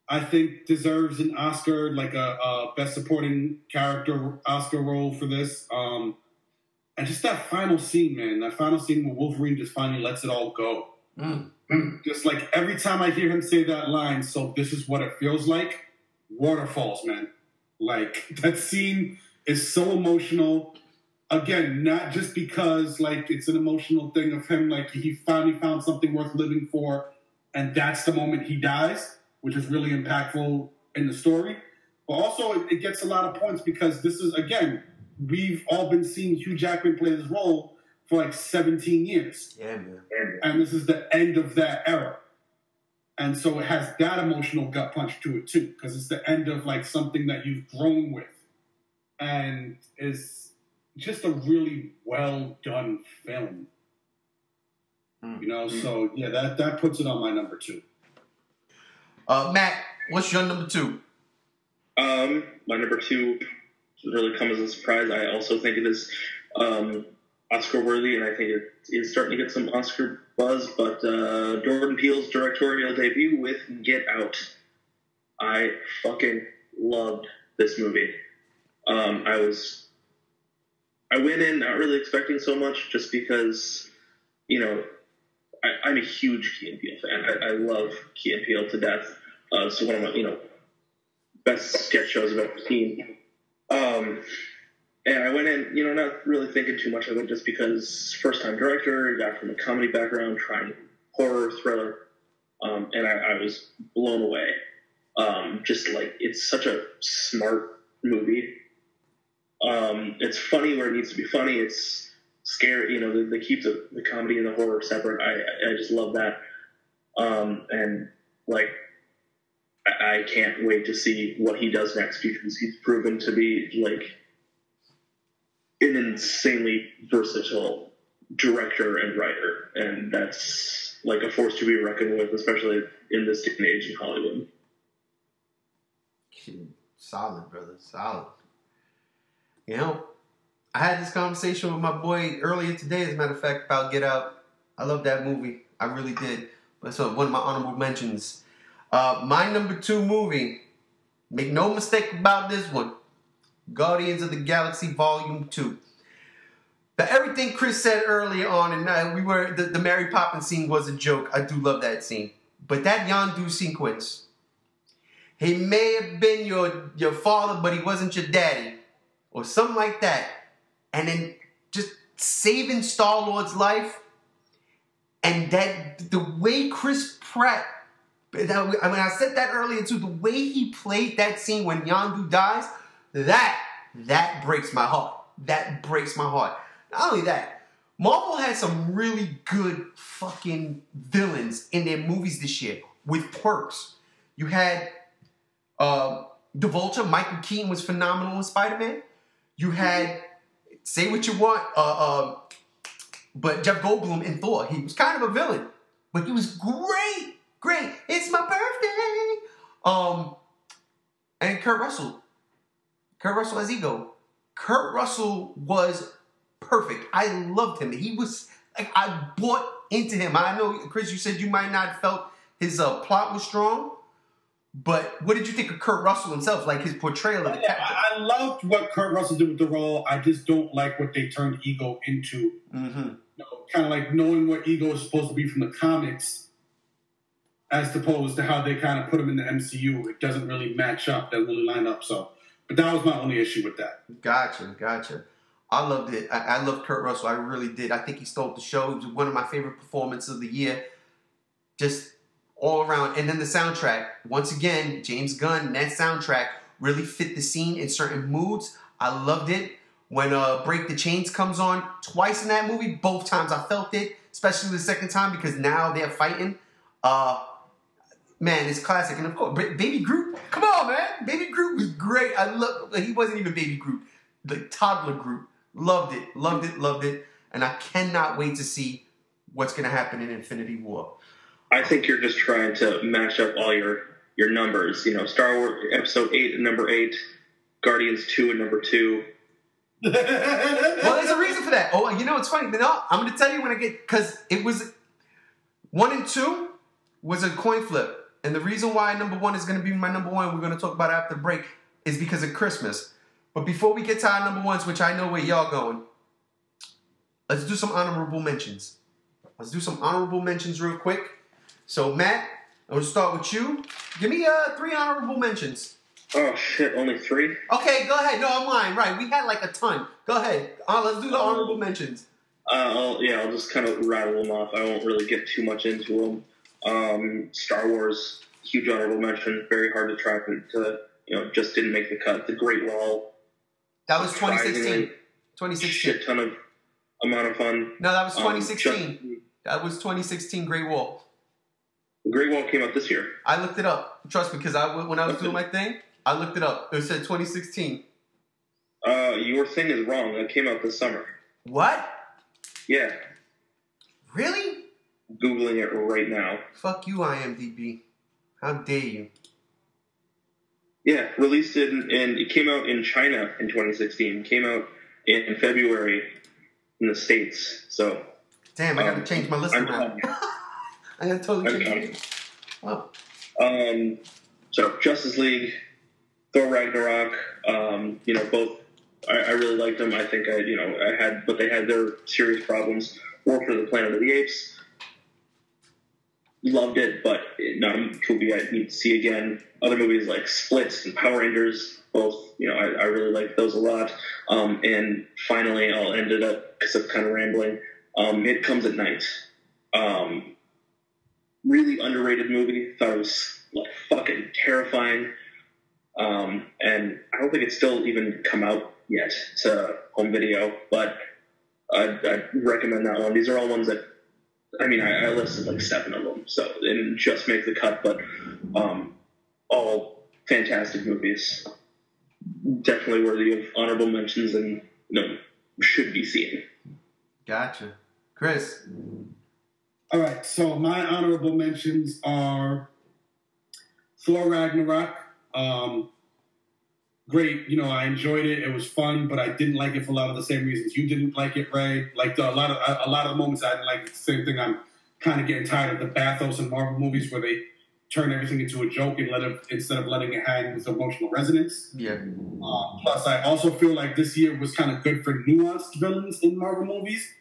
I think deserves an Oscar, like a Best Supporting Character Oscar role for this. And just that final scene, man, that final scene where Wolverine just finally lets it all go. Just like every time I hear him say that line, so this is what it feels like, waterfalls, man. Like that scene is so emotional. Again, not just because like it's an emotional thing of him, like he finally found something worth living for, and that's the moment he dies, which is really impactful in the story. But also it gets a lot of points because this is, again, we've all been seeing Hugh Jackman play this role for like 17 years. Yeah, man. And this is the end of that era. And so it has that emotional gut punch to it too, because it's the end of like something that you've grown with. And it's just a really well done film. So yeah, that puts it on my number 2. Matt, what's your number 2? My number 2 really comes as a surprise. I also think it is Oscar worthy, and I think it is starting to get some Oscar buzz. But Jordan Peele's directorial debut with Get Out, I fucking loved this movie. I went in not really expecting so much, just because I'm a huge Key and Peele fan. I love Key and Peele to death. So one of my best sketch shows I've ever seen. And I went in, not really thinking too much of it, just because first-time director, got from a comedy background, trying horror, thriller, and I was blown away. Just like, it's such a smart movie. It's funny where it needs to be funny. It's scary, they keep the comedy and the horror separate. I just love that. And like, I can't wait to see what he does next, because he's proven to be like an insanely versatile director and writer, and that's like a force to be reckoned with, especially in this day and age in Hollywood. Solid, brother, solid. I had this conversation with my boy earlier today, as a matter of fact, about Get Out. I love that movie. I really did. But so one of my honorable mentions. My number 2 movie, make no mistake about this one, Guardians of the Galaxy Volume 2. But everything Chris said earlier on, and the Mary Poppins scene was a joke. I do love that scene. But that Yondu sequence, he may have been your father, but he wasn't your daddy, or something like that. And then just saving Star-Lord's life, and that the way Chris Pratt, when I said that earlier too, the way he played that scene when Yondu dies, that breaks my heart. That breaks my heart. Not only that, Marvel had some really good fucking villains in their movies this year with quirks. You had the Vulture, Michael Keaton was phenomenal in Spider-Man. You had, say what you want, but Jeff Goldblum in Thor, he was kind of a villain, but he was great. Great. It's my birthday. And Kurt Russell as Ego. Kurt Russell was perfect. I loved him. He was, like, I bought into him. I know, Chris, you said you might not have felt his plot was strong, but what did you think of Kurt Russell himself, like his portrayal of the character? I loved what Kurt Russell did with the role. I just don't like what they turned Ego into. Mm-hmm. Kind of like knowing what Ego is supposed to be from the comics, as opposed to how they kind of put him in the MCU. It doesn't really match up, doesn't really line up. So, but that was my only issue with that. Gotcha. I loved it. I loved Kurt Russell. I really did. I think he stole the show. It was one of my favorite performances of the year. Just all around. And then the soundtrack. Once again, James Gunn, that soundtrack really fit the scene in certain moods. I loved it. When Break the Chains comes on twice in that movie, both times I felt it, especially the second time because now they're fighting. Man, it's classic. And of course, Baby Groot, come on, man. Baby Groot was great. He wasn't even Baby Groot. The toddler Groot. Loved it. And I cannot wait to see what's going to happen in Infinity War. I think you're just trying to mash up all your your numbers. You know, Star Wars Episode 8 and number 8, Guardians 2 and number 2. Well, there's a reason for that. Oh, you know, it's funny. No, I'm going to tell you when I get, because it was 1 and 2 was a coin flip. And the reason why number 1 is going to be my number 1, we're going to talk about after the break, is because of Christmas. But before we get to our number 1s, which I know where y'all going, let's do some honorable mentions. Let's do some honorable mentions real quick. So, Matt, I'm going to start with you. Give me 3 honorable mentions. Oh, shit, only 3? Okay, go ahead. No, I'm lying. Right, we had like a ton. Go ahead. Let's do the honorable mentions. I'll just kind of rattle them off. I won't really get too much into them. Star Wars, huge honorable mention. Very hard to track to, just didn't make the cut. The Great Wall. That was 2016. 2016. Shit ton of amount of fun. No, that was 2016. That was 2016 Great Wall. The Great Wall came out this year. I looked it up. Trust me, because when I was doing my thing, I looked it up. It said 2016. Your thing is wrong. It came out this summer. What? Yeah. Really? Googling it right now. Fuck you, IMDb. How dare you? Yeah, released and it came out in China in 2016. Came out in February in the States. So. Damn, I gotta change my list around. I gotta totally change it. Oh. So Justice League, Thor Ragnarok, both I really liked them. I think but they had their serious problems. War for the Planet of the Apes. Loved it, but not a movie I need to see again. Other movies like Split and Power Rangers, both, I really liked those a lot. And finally, I'll end it up, because I'm kind of rambling, It Comes at Night. Really underrated movie. Thought it was fucking terrifying. And I don't think it's still even come out yet to home video, but I'd recommend that one. These are all ones that, I listed 7 of them, so they didn't just make the cut, but all fantastic movies. Definitely worthy of honorable mentions and should be seen. Gotcha. Chris? All right, so my honorable mentions are Thor Ragnarok. Great, I enjoyed it. It was fun, but I didn't like it for a lot of the same reasons you didn't like it, Ray. Like a lot of the moments I didn't like it. The same thing. I'm kind of getting tired of the bathos in Marvel movies where they turn everything into a joke and instead of letting it hang with emotional resonance. Yeah. Plus, I also feel like this year was kind of good for nuanced villains in Marvel movies,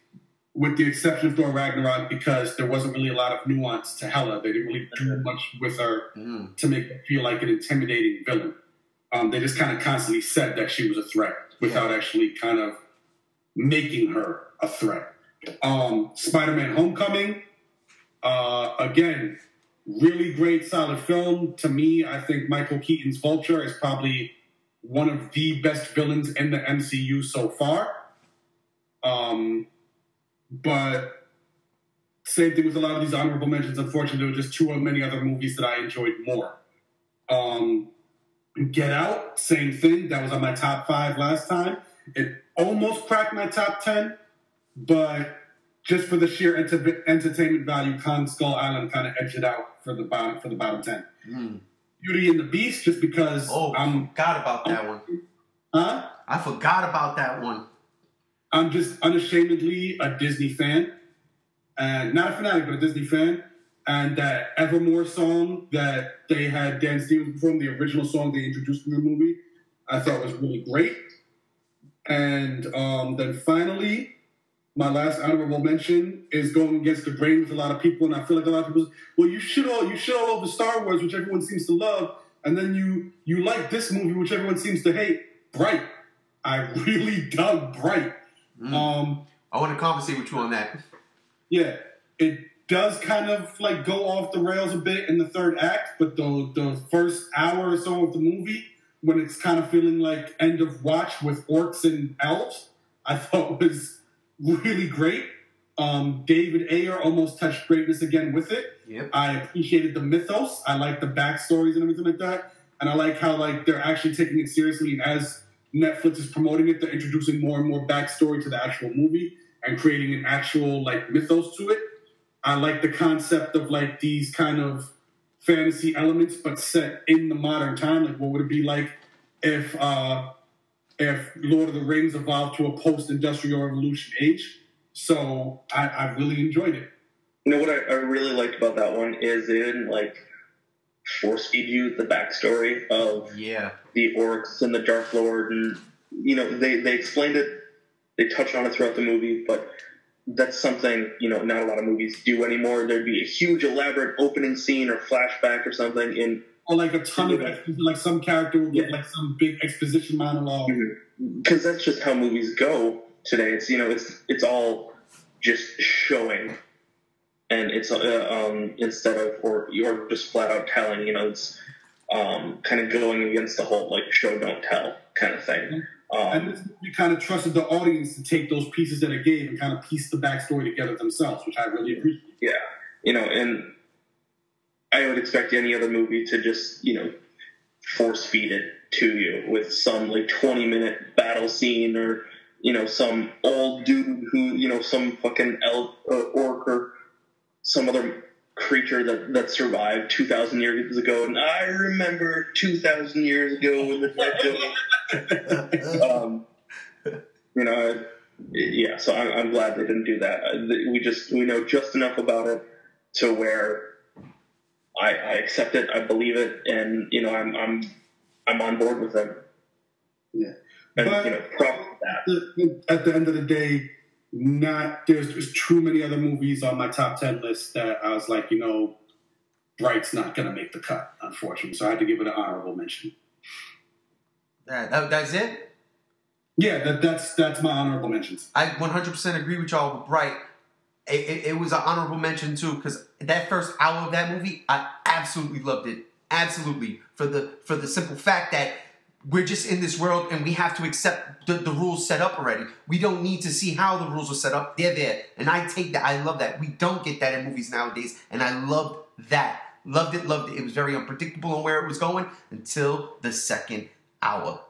with the exception of Thor Ragnarok, because there wasn't really a lot of nuance to Hela. They didn't really do much with her to make her feel like an intimidating villain. They just kind of constantly said that she was a threat without actually kind of making her a threat. Spider-Man Homecoming, again, really great, solid film. To me, I think Michael Keaton's Vulture is probably one of the best villains in the MCU so far. But same thing with a lot of these honorable mentions. Unfortunately, there were just too many other movies that I enjoyed more. Get Out, same thing. That was on my top 5 last time. It almost cracked my top 10, but just for the sheer entertainment value, Kong Skull Island kind of edged it out for the bottom 10. Beauty and the Beast, just because I forgot about that one. Huh? I forgot about that one. I'm just unashamedly a Disney fan, and not a fanatic, but a Disney fan. And that Evermore song that they had Dan Stevens perform, the original song they introduced in the movie, I thought was really great. And then finally, my last honorable mention is going against the grain with a lot of people, and I feel like a lot of people, well, you shit all over Star Wars, which everyone seems to love, and then you like this movie, which everyone seems to hate, Bright. I really dug Bright. I want to conversate with you on that. Yeah, it does kind of go off the rails a bit in the third act, but the first hour or so of the movie, when it's kind of feeling like end of watch with orcs and elves, I thought was really great. David Ayer almost touched greatness again with it. Yep. I appreciated the mythos. I like the backstories and everything like that. And I like how they're actually taking it seriously, and as Netflix is promoting it, they're introducing more and more backstory to the actual movie and creating an actual mythos to it. I like the concept of these kind of fantasy elements, but set in the modern time. Like, what would it be like if Lord of the Rings evolved to a post-industrial revolution age? So I really enjoyed it. You know what I really liked about that one is they didn't like force feed you the backstory of the orcs and the Dark Lord, and they explained it, they touched on it throughout the movie, but that's something not a lot of movies do anymore. There'd be a huge elaborate opening scene or flashback or something, or like a ton of exposition, like some character will get like some big exposition monologue. Because that's just how movies go today. It's it's all just showing. And it's instead of or you're just flat out telling, it's kind of going against the whole like show don't tell kind of thing. And this movie kind of trusted the audience to take those pieces that it gave and kind of piece the backstory together themselves, which I really appreciate. Yeah, and I would expect any other movie to just force feed it to you with some like 20-minute battle scene or some old dude who some fucking elf orc or some other creature that survived 2,000 years ago, and I remember 2,000 years ago when the So I'm glad they didn't do that. We know just enough about it to where I accept it, I believe it, and I'm on board with them. Yeah, and but props to that. At the end of the day, there's too many other movies on my top 10 list that I was like, Bright's not going to make the cut, unfortunately. So I had to give it an honorable mention. That's it? Yeah, that's my honorable mentions. I 100% agree with y'all with Bright. It was an honorable mention too, because that first hour of that movie, I absolutely loved it. Absolutely. For the simple fact that we're just in this world and we have to accept the rules set up already. We don't need to see how the rules are set up. They're there. And I take that. I love that. We don't get that in movies nowadays. And I loved that. Loved it. It was very unpredictable on where it was going until the second hour.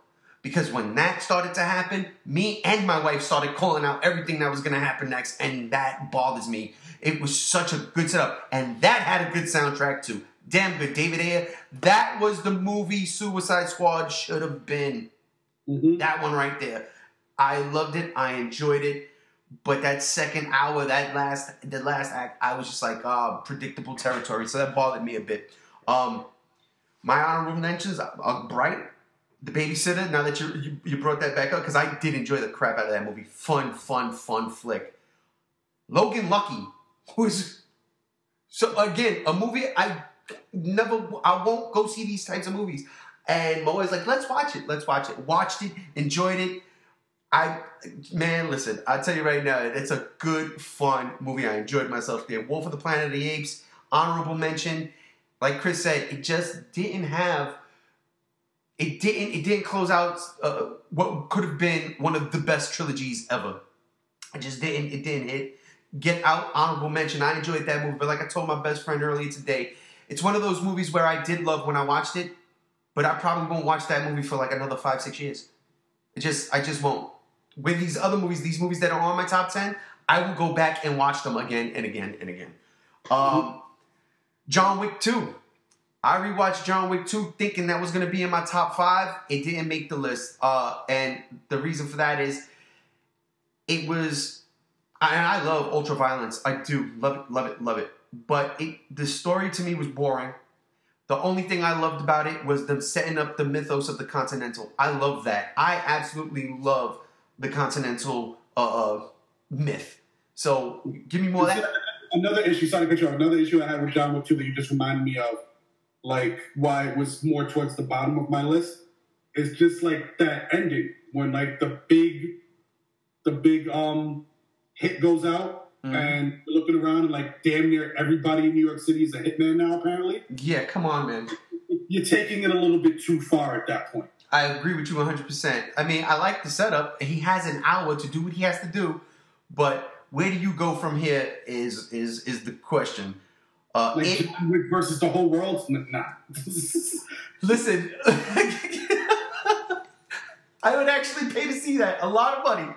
Because when that started to happen, me and my wife started calling out everything that was going to happen next. And that bothers me. It was such a good setup. And that had a good soundtrack too. Damn good. David Ayer. That was the movie Suicide Squad should have been. Mm-hmm. That one right there. I loved it. I enjoyed it. But that second hour, the last act, I was just like, predictable territory. So that bothered me a bit. My honorable mentions are Bright, The Babysitter. Now that you brought that back up, because I did enjoy the crap out of that movie. Fun flick. Logan Lucky was, so again, a movie I won't go see these types of movies. And my always like, let's watch it. Watched it, enjoyed it. Listen, I'll tell you right now, it's a good, fun movie. I enjoyed myself there. Wolf of the Planet of the Apes, honorable mention. Like Chris said, it just didn't have, it didn't close out what could have been one of the best trilogies ever. It didn't hit. Get Out, honorable mention. I enjoyed that movie, but like I told my best friend earlier today, it's one of those movies where I did love when I watched it, but I probably won't watch that movie for like another 5-6 years. I just won't. With these other movies, these movies that are on my top 10, I will go back and watch them again and again and again. John Wick 2. I rewatched John Wick 2 thinking that was going to be in my top 5. It didn't make the list. And the reason for that is it was... And I love ultra-violence. I do. Love it. But the story to me was boring. The only thing I loved about it was them setting up the mythos of the Continental. I love that. I absolutely love the Continental myth. So give me more of that. Another issue, sorry to cut you off, another issue I had with John Wick 2 that you just reminded me of, like why it was more towards the bottom of my list, is just like that ending when like the big hit goes out. Mm-hmm. And you're looking around and like damn near everybody in New York City is a hitman now, apparently. Yeah, come on, man. You're taking it a little bit too far at that point. I agree with you 100%. I mean, I like the setup. He has an hour to do what he has to do, but where do you go from here is the question. John Wick versus the whole world? Nah. Listen, I would actually pay to see that. A lot of money.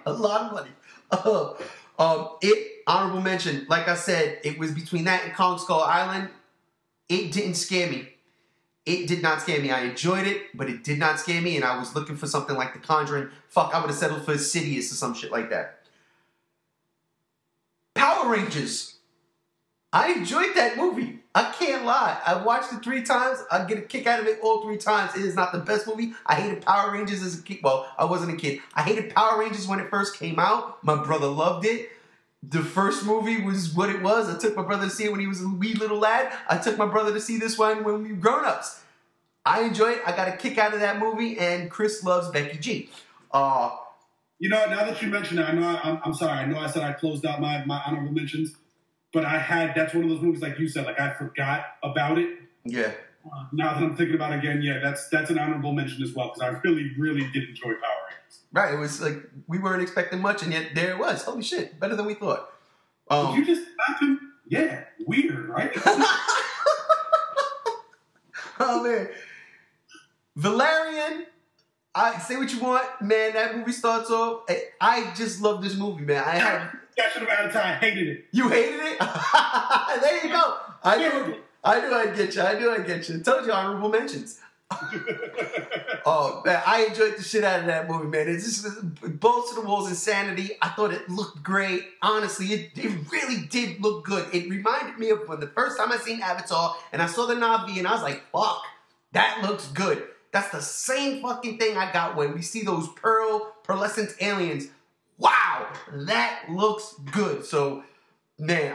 Honorable mention. Like I said, it was between that and Kong Skull Island. It didn't scare me. It did not scare me. I enjoyed it, but it did not scare me, and I was looking for something like The Conjuring. Fuck, I would have settled for Insidious or some shit like that. Power Rangers. I enjoyed that movie. I can't lie. I watched it 3 times. I get a kick out of it all 3 times. It is not the best movie. I hated Power Rangers as a kid. Well, I wasn't a kid. I hated Power Rangers when it first came out. My brother loved it. The first movie was what it was. I took my brother to see it when he was a wee little lad. I took my brother to see this one when we were grown-ups. I enjoyed it. I got a kick out of that movie, and Chris loves Becky G. You know, now that you mention it, I know I'm sorry. I know I said I closed out my honorable mentions, but that's one of those movies like you said, like I forgot about it. Yeah. Now that I'm thinking about it again, yeah, that's an honorable mention as well, because I really, really did enjoy Power Rangers. Right, it was like, we weren't expecting much, and yet there it was. Holy shit, better than we thought. Did you just slap him? Yeah, weird, right? Oh, man. Valerian, I say what you want, man, that movie starts off, I just love this movie, man. I should have had time. I hated it. You hated it? There you go. I knew I'd get you. I told you honorable mentions. Oh, man, I enjoyed the shit out of that movie, man. It's just balls to the walls insanity. I thought it looked great. Honestly, it really did look good. It reminded me of when the first time I seen Avatar and I saw the Na'vi and I was like, fuck, that looks good. That's the same fucking thing I got when we see those pearlescent aliens. Wow, that looks good. So, man,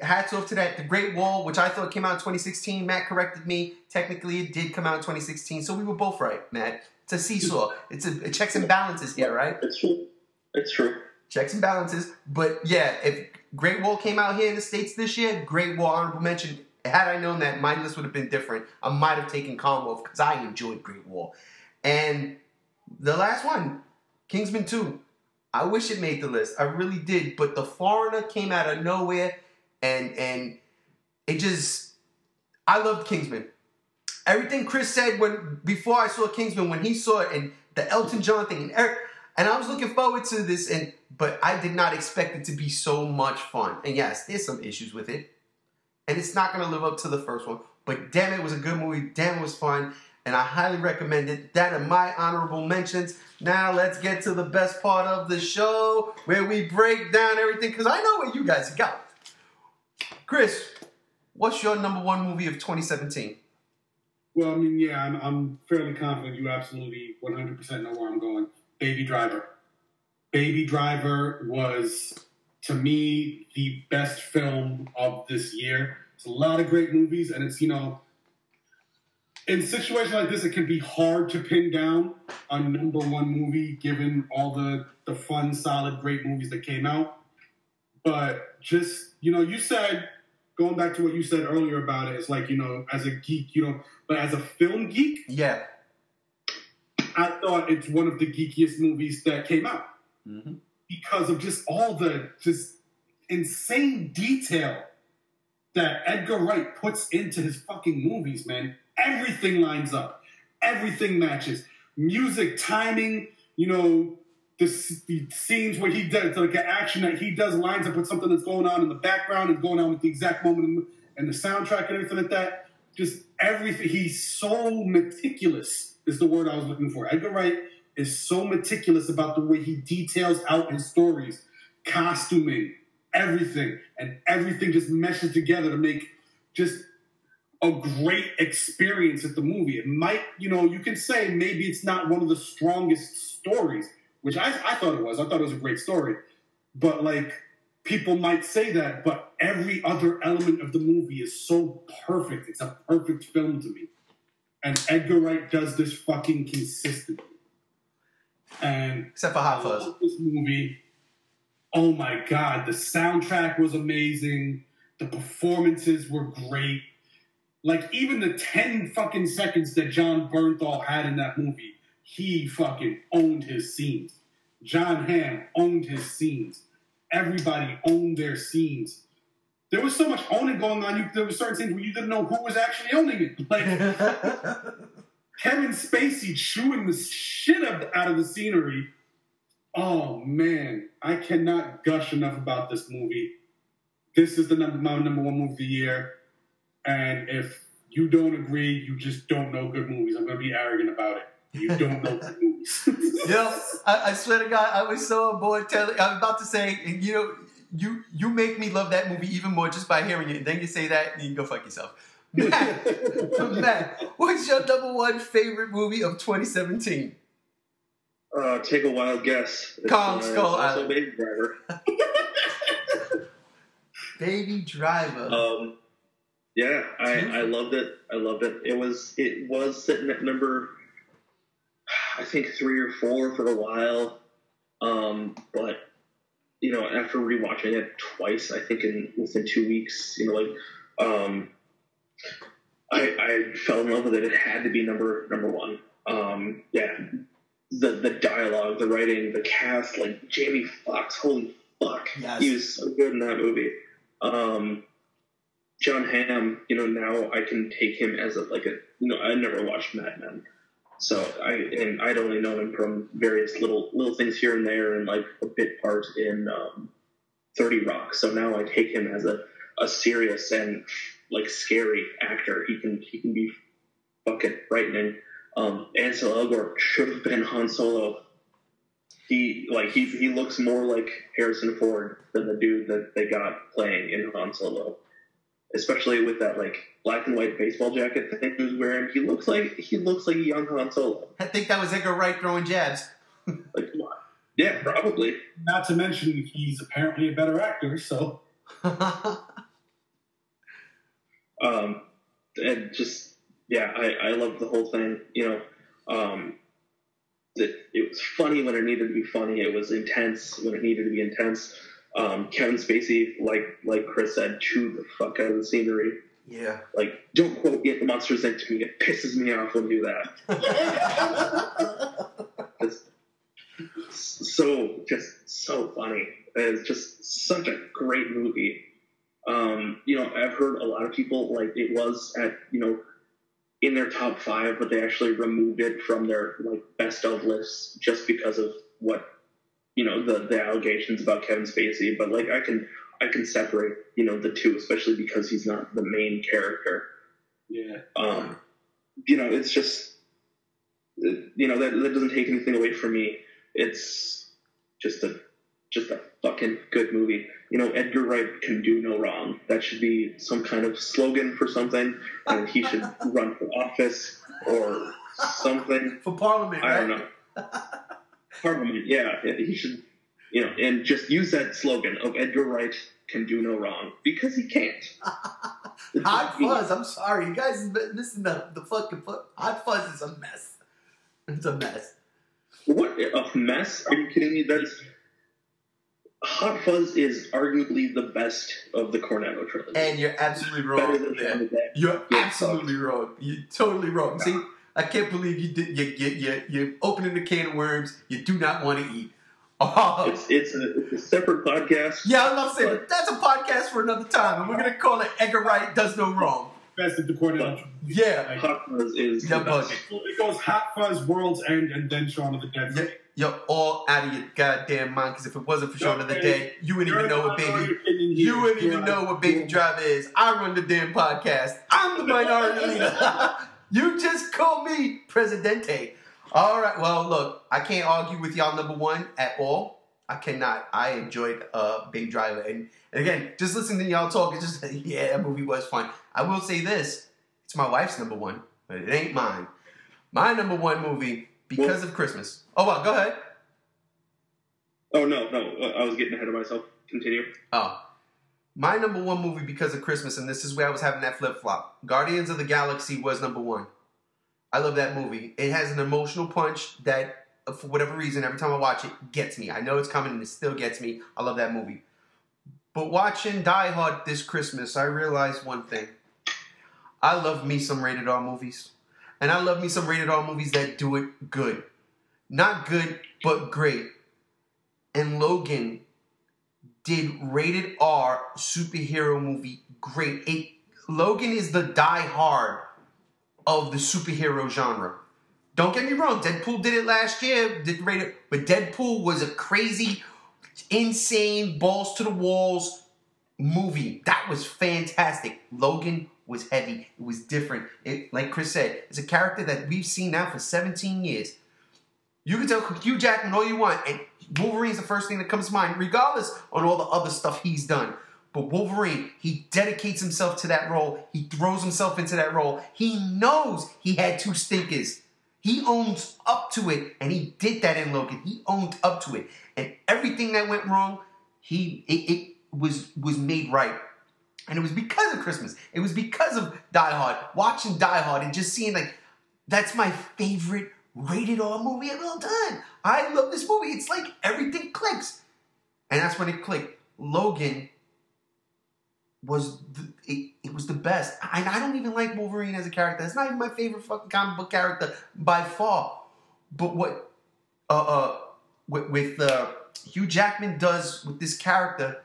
hats off to that. The Great Wall, which I thought came out in 2016. Matt corrected me. Technically, it did come out in 2016. So we were both right, Matt. It's a seesaw. It's a checks and balances here, right? It's true. It's true. Checks and balances. But yeah, if Great Wall came out here in the States this year, Great Wall, honorable mention. Had I known that, my list would have been different. I might have taken Commonwealth because I enjoyed Great Wall. And the last one, Kingsman 2. I wish it made the list. I really did. But The Foreigner came out of nowhere, and it just... I loved Kingsman. Everything Chris said before I saw Kingsman, when he saw it, and the Elton John thing, and I was looking forward to this, but I did not expect it to be so much fun. And yes, there's some issues with it. And it's not going to live up to the first one. But damn, it was a good movie. Damn, it was fun. And I highly recommend it. That are my honorable mentions. Now let's get to the best part of the show, where we break down everything, because I know where you guys go. Chris, what's your number 1 movie of 2017? Well, I mean, yeah, I'm fairly confident you absolutely 100% know where I'm going. Baby Driver. Baby Driver was, to me, the best film of this year. It's a lot of great movies, and it's, you know, in situations like this, it can be hard to pin down a number 1 movie, given all the fun, solid, great movies that came out. But just, you know, you said, going back to what you said earlier about it, it's like, you know, as a geek, you know, but as a film geek, yeah, I thought it's one of the geekiest movies that came out. Mm-hmm. Because of just all the just insane detail that Edgar Wright puts into his fucking movies, man. Everything lines up. Everything matches. Music, timing, you know, the scenes where he does, like an action that he does lines up with something that's going on in the background and going on with the exact moment and the soundtrack and everything like that. Just everything. He's so meticulous is the word I was looking for. Edgar Wright is so meticulous about the way he details out his stories, costuming, everything, and everything just meshes together to make just a great experience at the movie. It might, you know, you can say maybe it's not one of the strongest stories, which I thought it was. I thought it was a great story. But, like, people might say that, but every other element of the movie is so perfect. It's a perfect film to me. And Edgar Wright does this fucking consistently. And except for Hot Fuzz. This movie, oh my God, the soundtrack was amazing. The performances were great. Like, even the 10 fucking seconds that John Bernthal had in that movie, he fucking owned his scenes. John Hamm owned his scenes. Everybody owned their scenes. There was so much owning going on. There were certain scenes where you didn't know who was actually owning it. Like, Kevin Spacey chewing the shit out of the scenery. Oh, man. I cannot gush enough about this movie. This is my number 1 movie of the year. And if you don't agree, you just don't know good movies. I'm going to be arrogant about it. You don't know good movies. I swear to God, I was so on board. I'm about to say, you make me love that movie even more just by hearing it. And then you say that, and you can go fuck yourself. Matt, what's your number one favorite movie of 2017? Take a wild guess. Kong Skull Island. Baby Driver. Baby Driver. Yeah, I loved it. It was sitting at number, I think 3 or 4 for a while. But after rewatching it twice, I think within 2 weeks, I fell in love with it. It had to be number one. The dialogue, the writing, the cast, like Jamie Foxx, holy fuck, yes. He was so good in that movie. John Hamm, now I can take him as I never watched Mad Men, so I'd only known him from various little things here and there, and like a bit part in 30 Rock. So now I take him as a serious and like scary actor. He can be fucking frightening. Ansel Elgort should have been Han Solo. He looks more like Harrison Ford than the dude that they got playing in Han Solo. Especially with that like black and white baseball jacket thing he was wearing, he looks like a young Han Solo. I think that was Edgar Wright throwing jabs. Yeah, probably. Not to mention he's apparently a better actor, so. And just I loved the whole thing. It was funny when it needed to be funny. It was intense when it needed to be intense. Kevin Spacey, like Chris said, chewed the fuck out of the scenery. Yeah. Like, don't quote Get the Monsters Inc. to me. It pisses me off when you do that. It's so funny. It's just such a great movie. I've heard a lot of people like it was at, in their top 5, but they actually removed it from their like best of lists just because of what, the allegations about Kevin Spacey. But like I can separate, the two, especially because he's not the main character. Yeah. It's just, that doesn't take anything away from me. It's just a fucking good movie. Edgar Wright can do no wrong. That should be some kind of slogan for something, and he should run for office or something. For Parliament, I don't know. Parliament, yeah. He should, and just use that slogan of Edgar Wright can do no wrong, because he can't. Hot Fuzz, I'm sorry. You guys listen to the fucking Hot Fuzz is a mess. It's a mess. What? A mess? Are you kidding me? Hot Fuzz is arguably the best of the Cornetto trilogy. And you're absolutely wrong. Better than the end of that. You're absolutely wrong. You're totally wrong. See, I can't believe you did. You're opening a can of worms you do not want to eat. Oh. It's a separate podcast. Yeah, I was about to say, but that's a podcast for another time, and we're going to call it Edgar Wright Does No Wrong. Best of the Cornetto. Yeah. Hot Fuzz is the best. It goes Hot Fuzz, World's End, and then Shaun of the Dead. Yeah, you're all out of your goddamn mind, because if it wasn't for Shaun of the Dead, you wouldn't even know what Baby Driver is. I run the damn podcast. I'm the minority leader. You just call me Presidente. All right. Well, look, I can't argue with y'all number one at all. I cannot. I enjoyed Baby Driver. And again, just listening to y'all talk, it's just, yeah, that movie was fun. I will say this. It's my wife's number one, but it ain't mine. My number one movie, because of Christmas. Oh, well, go ahead. Oh, no. I was getting ahead of myself. Continue. Oh. My number one movie because of Christmas, and this is where I was having that flip-flop. Guardians of the Galaxy was number one. I love that movie. It has an emotional punch that, for whatever reason, every time I watch it, gets me. I know it's coming and it still gets me. I love that movie. But watching Die Hard this Christmas, I realized one thing. I love me some rated R movies. And I love me some rated R movies that do it good. Not good, but great. And Logan did rated R superhero movie great. Logan is the Die Hard of the superhero genre. Don't get me wrong, Deadpool did it last year, but Deadpool was a crazy, insane, balls to the walls movie. That was fantastic. Logan was heavy. It was different. Like Chris said, it's a character that we've seen now for 17 years. You can tell Hugh Jackman all you want, and Wolverine's the first thing that comes to mind, regardless on all the other stuff he's done. But Wolverine, he dedicates himself to that role. He throws himself into that role. He knows he had two stinkers. He owns up to it, and he did that in Logan. He owned up to it. And everything that went wrong, it was made right. And it was because of Christmas. It was because of Die Hard. Watching Die Hard and just seeing, like, that's my favorite rated R movie of all time. I love this movie. It's like everything clicks. And that's when it clicked. Logan was it was the best. I don't even like Wolverine as a character. It's not even my favorite fucking comic book character by far. But what with Hugh Jackman does with this character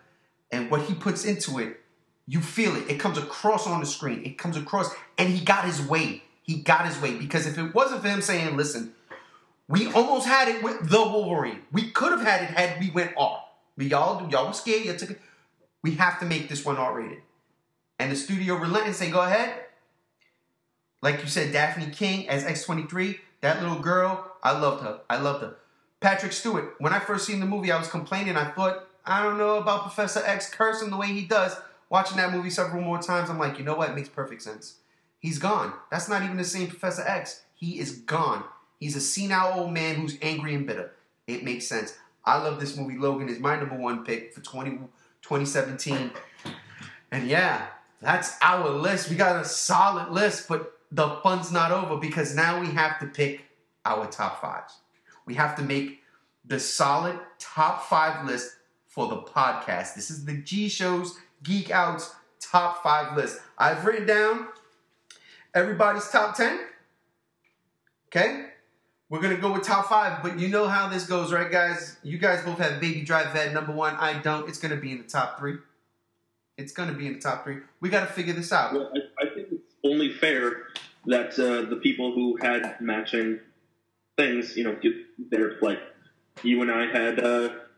and what he puts into it, you feel it. It comes across on the screen. It comes across, and he got his way. He got his way, because if it wasn't for him saying, listen, we almost had it with the Wolverine. We could have had it had we went R. Y'all were scared. You took it. We have to make this one R-rated. And the studio relented and say, go ahead. Like you said, Daphne King as X-23, that little girl, I loved her. I loved her. Patrick Stewart, when I first seen the movie, I was complaining. I thought, I don't know about Professor X cursing the way he does. Watching that movie several more times, I'm like, you know what? It makes perfect sense. He's gone. That's not even the same Professor X. He is gone. He's a senile old man who's angry and bitter. It makes sense. I love this movie. Logan is my #1 pick for 2017. And yeah, that's our list. We got a solid list, but the fun's not over, because now we have to pick our top 5s. We have to make the solid top 5 list for the podcast. This is the G Show's Geek Out's top 5 list. I've written down everybody's top 10. Okay? We're going to go with top 5, but you know how this goes, right, guys? You guys both have Baby Drive at #1. I don't. It's going to be in the top 3. It's going to be in the top 3. We got to figure this out. Well, I think it's only fair that the people who had matching things, they're like, you and I had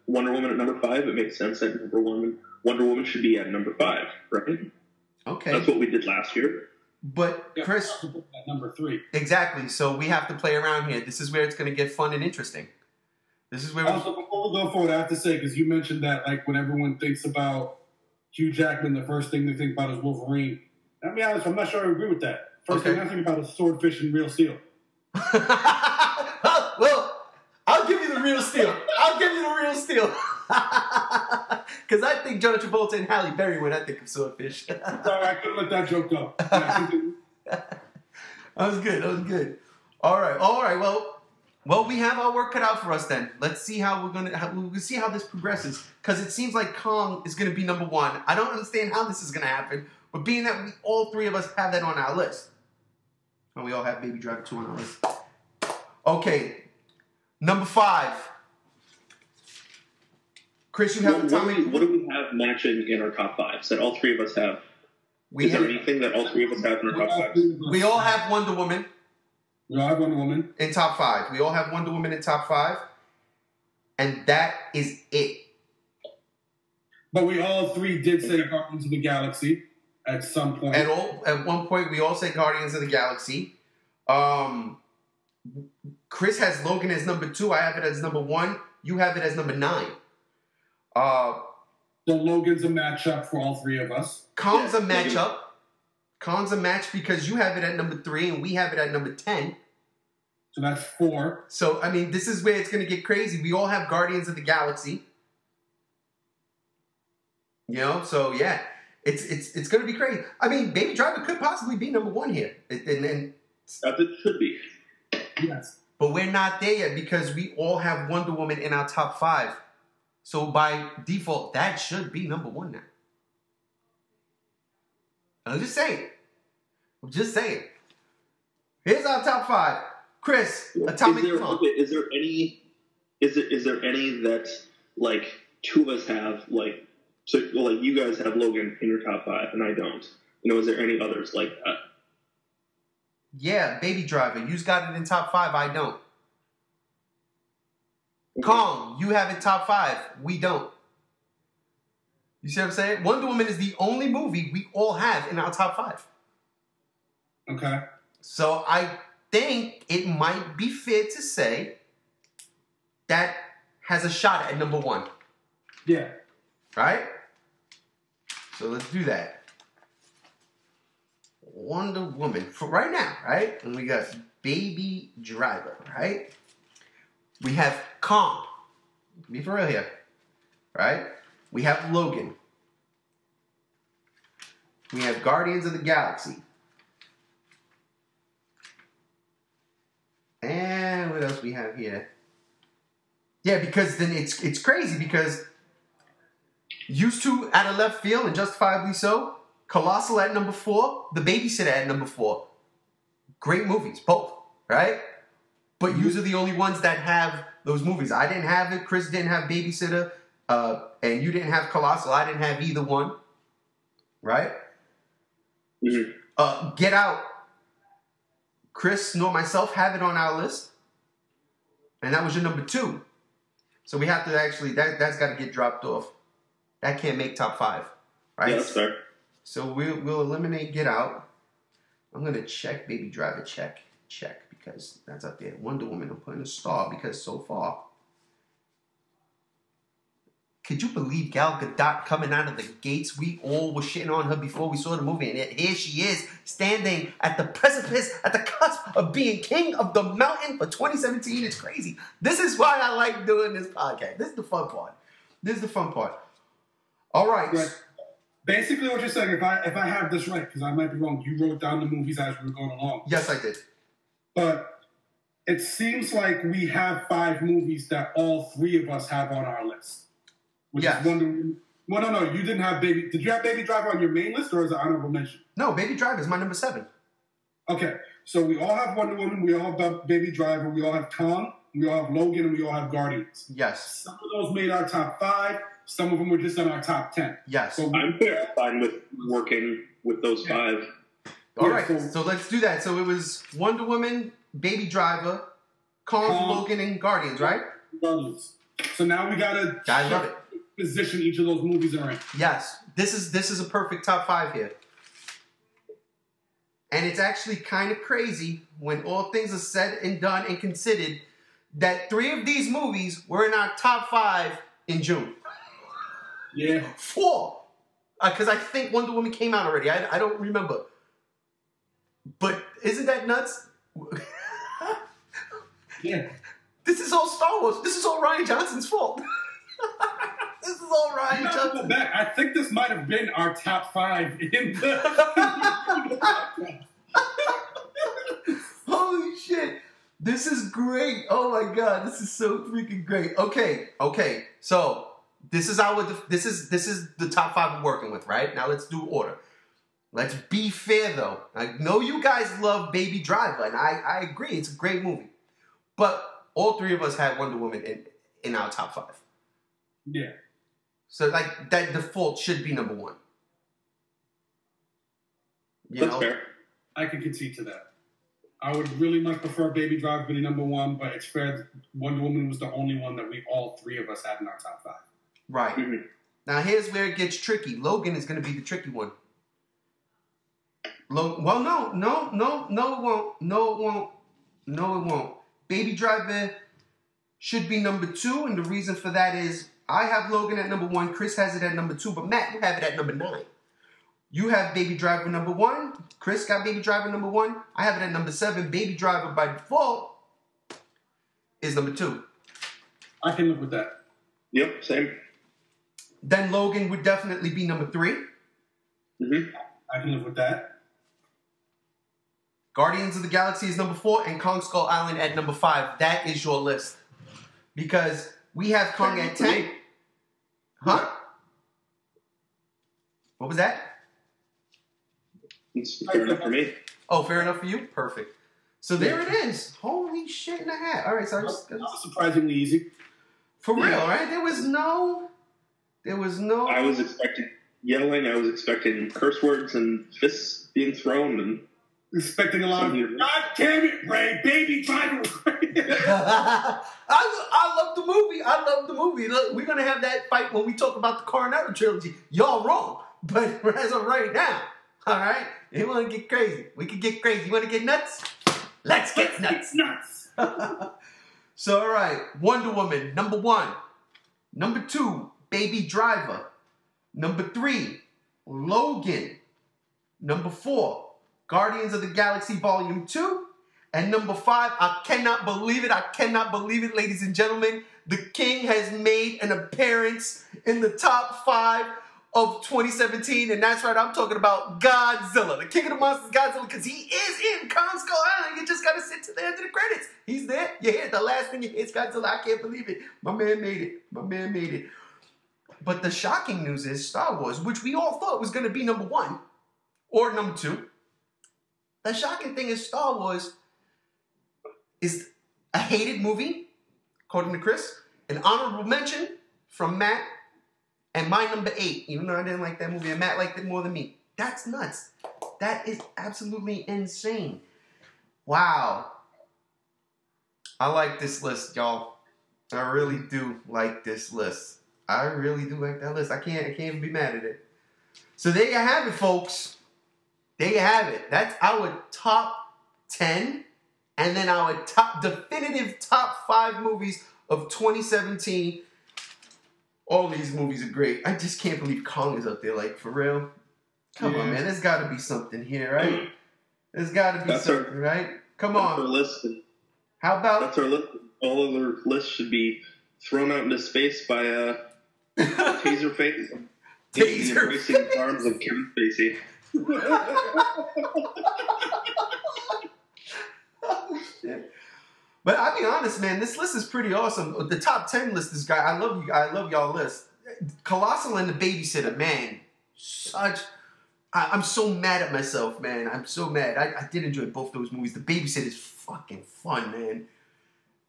Wonder Woman at number 5. It makes sense that Wonder Woman should be at number 5, right? Okay. That's what we did last year. But Chris, at number 3. Exactly. So we have to play around here. This is where it's going to get fun and interesting. This is where. Also, before we go forward, I have to say, because you mentioned that, like, when everyone thinks about Hugh Jackman, the first thing they think about is Wolverine. I'll be honest, I'm not sure I agree with that. First thing I think about is Swordfish and Real Steel. Well, I'll give you the real steel. Because I think John Travolta and Halle Berry when I think of Swordfish. Sorry, I couldn't let that joke go. That was good. All right. Well, we have our work cut out for us then. Let's see how we'll see how this progresses. Because it seems like Kong is going to be #1. I don't understand how this is going to happen, but being that all 3 of us have that on our list, and we all have Baby Driver 2 on our list. Okay, number 5. Chris, you have What do we have matching in our top 5s that all 3 of us have? Is there anything that all 3 of us have in our top 5s? We all have Wonder Woman. We all have Wonder Woman in top 5. We all have Wonder Woman in top 5. And that is it. But we all 3 did say Guardians of the Galaxy at some point. At one point, we all said Guardians of the Galaxy. Chris has Logan as number 2. I have it as number 1. You have it as number 9. So Logan's a matchup for all 3 of us. Kong's a matchup. Kong's a match because you have it at number 3 and we have it at number 10. So that's 4. So, I mean, this is where it's going to get crazy. We all have Guardians of the Galaxy. So yeah, it's going to be crazy. I mean, Baby Driver could possibly be number 1 here. As it should be. Yes. But we're not there yet because we all have Wonder Woman in our top 5. So by default, that should be number 1 now. I'm just saying. Here's our top 5. Chris, Atomic Clock. Is there any that, like, 2 of us have, like, so, well, like, you guys have Logan in your top 5 and I don't. Is there any others like that? Yeah, Baby Driver. You've got it in top 5. I don't. Okay. Kong, you have it top 5. We don't. You see what I'm saying? Wonder Woman is the only movie we all have in our top 5. Okay. So I think it might be fair to say that has a shot at number 1. Yeah. Right? So let's do that. Wonder Woman for right now, right? And we got Baby Driver, right? We have Kong. Be for real here, right? We have Logan. We have Guardians of the Galaxy. And what else we have here? Yeah, because then it's crazy because used to at a left field and justifiably so. Colossal at number 4, The Babysitter at number 4. Great movies, both, right? But yous are the only ones that have those movies. I didn't have it. Chris didn't have Babysitter, and you didn't have Colossal. I didn't have either one, right? Mm-hmm. Get Out. Chris nor myself have it on our list, and that was your number 2. So we have to actually that's got to get dropped off. That can't make top 5, right? Yeah, that's fair. So we'll eliminate Get Out. I'm gonna check Baby Driver, check, because that's up there. Wonder Woman, I'm putting a star because so far. Could you believe Gal Gadot coming out of the gates? We all were shitting on her before we saw the movie, and here she is, standing at the precipice, at the cusp of being king of the mountain for 2017. It's crazy. This is why I like doing this podcast. This is the fun part. All right. Basically, what you're saying, if I have this right, because I might be wrong, you wrote down the movies as we were going along. Yes, I did. But it seems like we have 5 movies that all 3 of us have on our list. Which is Wonder Woman. Well, no, you didn't have Baby. Did you have Baby Driver on your main list, or is it honorable mention? No, Baby Driver is my number 7. Okay, so we all have Wonder Woman, we all have Baby Driver, we all have Kong, we all have Logan, and we all have Guardians. Yes. Some of those made our top 5. Some of them were just on our top 10. Yes. So I'm fine with working with those 5. All right, so let's do that. So it was Wonder Woman, Baby Driver, Kong, Logan, and Guardians, right? Guardians. So now we gotta I love it. Position each of those movies are in. Yes, this is a perfect top 5 here. And it's actually kind of crazy when all things are said and done and considered that 3 of these movies were in our top 5 in June. Yeah. 4. Because I think Wonder Woman came out already. I don't remember. But isn't that nuts? Yeah. This is all Star Wars. This is all Rian Johnson's fault. This is all Rian Johnson. Back. I think this might have been our top 5 in the... Holy shit. This is great. Oh my God. This is so freaking great. Okay. So this is the top 5 we're working with, right? Now let's do order. Let's be fair though. I know you guys love Baby Driver, and I agree. It's a great movie. But all 3 of us had Wonder Woman in our top 5. Yeah. So like that default should be number 1. That's fair. I can concede to that. I would really much prefer Baby Driver being number 1, but it's fair that Wonder Woman was the only one that all 3 of us had in our top 5. Right. Mm-hmm. Now here's where it gets tricky. Logan is going to be the tricky one. No, it won't. No, it won't. Baby Driver should be number 2, and the reason for that is I have Logan at number 1, Chris has it at number 2, but Matt, you have it at number 9. You have Baby Driver number 1, Chris got Baby Driver number 1, I have it at number 7. Baby Driver by default is number 2. I can live with that. Yep, same. Then Logan would definitely be number 3. Mm-hmm. I can live with that. Guardians of the Galaxy is number 4, and Kong Skull Island at number 5. That is your list. Because we have Kong at 10. Huh? What was that? It's fair enough for me. Oh, fair enough for you? Perfect. So there it is. Holy shit and a half. All right, so that was surprisingly easy. For real, right? There was no... I was expecting yelling. I was expecting curse words and fists being thrown and... Expecting a lot of... God damn it, Ray! Baby Driver! I love the movie. Look, we're going to have that fight when we talk about the Coronado trilogy. Y'all wrong. But as of right now, All right? You want to get crazy? We can get crazy. You want to get nuts? Let's get nuts. So, all right. Wonder Woman, number 1. Number 2, Baby Driver. Number 3, Logan. Number 4, Guardians of the Galaxy Volume 2. And number 5, I cannot believe it. I cannot believe it, ladies and gentlemen. The King has made an appearance in the top 5 of 2017. And that's right, I'm talking about Godzilla. The King of the Monsters, Godzilla, because he is in Kong Skull Island. You just got to sit to the end of the credits. He's there. You hear the last thing you hear is Godzilla. I can't believe it. My man made it. My man made it. But the shocking news is Star Wars, which we all thought was going to be number 1 or number 2. The shocking thing is Star Wars is a hated movie, according to Chris. An honorable mention from Matt. And my number 8, even though I didn't like that movie, and Matt liked it more than me. That's nuts. That is absolutely insane. Wow. I like this list, y'all. I really do like this list. I really do like that list. I can't even be mad at it. So there you have it, folks. There you have it. That's our top 10 and then our definitive top 5 movies of 2017. All these movies are great. I just can't believe Kong is up there, like, for real. Come on, man. There's got to be something here, right? There's got to be something, right? Come on. That's our list. How about... That's our list. All other lists should be thrown out into space by Taser Face. Taser the embracing arms of Kevin Spacey. Oh, shit. But I'll be honest, man, this list is pretty awesome. The top 10 list is I love you. I love y'all list. Colossal and The Babysitter, man. I'm so mad at myself, man. I'm so mad. I did enjoy both those movies. The Babysitter is fucking fun, man.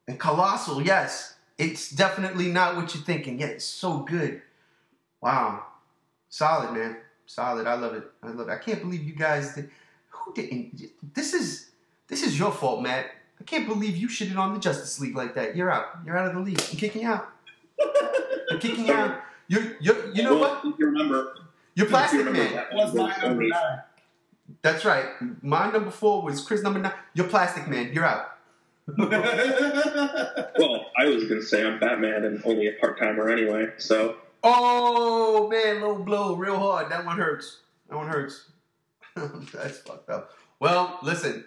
And Colossal, yes. It's definitely not what you're thinking. Yeah, it's so good. Wow. Solid, man. Solid. I love it. I love it. I can't believe you guys did. Who didn't? This is your fault, Matt. I can't believe you shitted on the Justice League like that. You're out. You're out of the league. I'm kicking you out. I'm kicking you out. You know what? You remember. You're Plastic Man. That was my number 9. That's right. My number 4 was Chris number 9. You're Plastic Man. You're out. Well, I was going to say I'm Batman and only a part-timer anyway, so... Oh, man, low blow, real hard. That one hurts. That's fucked up. Well, listen,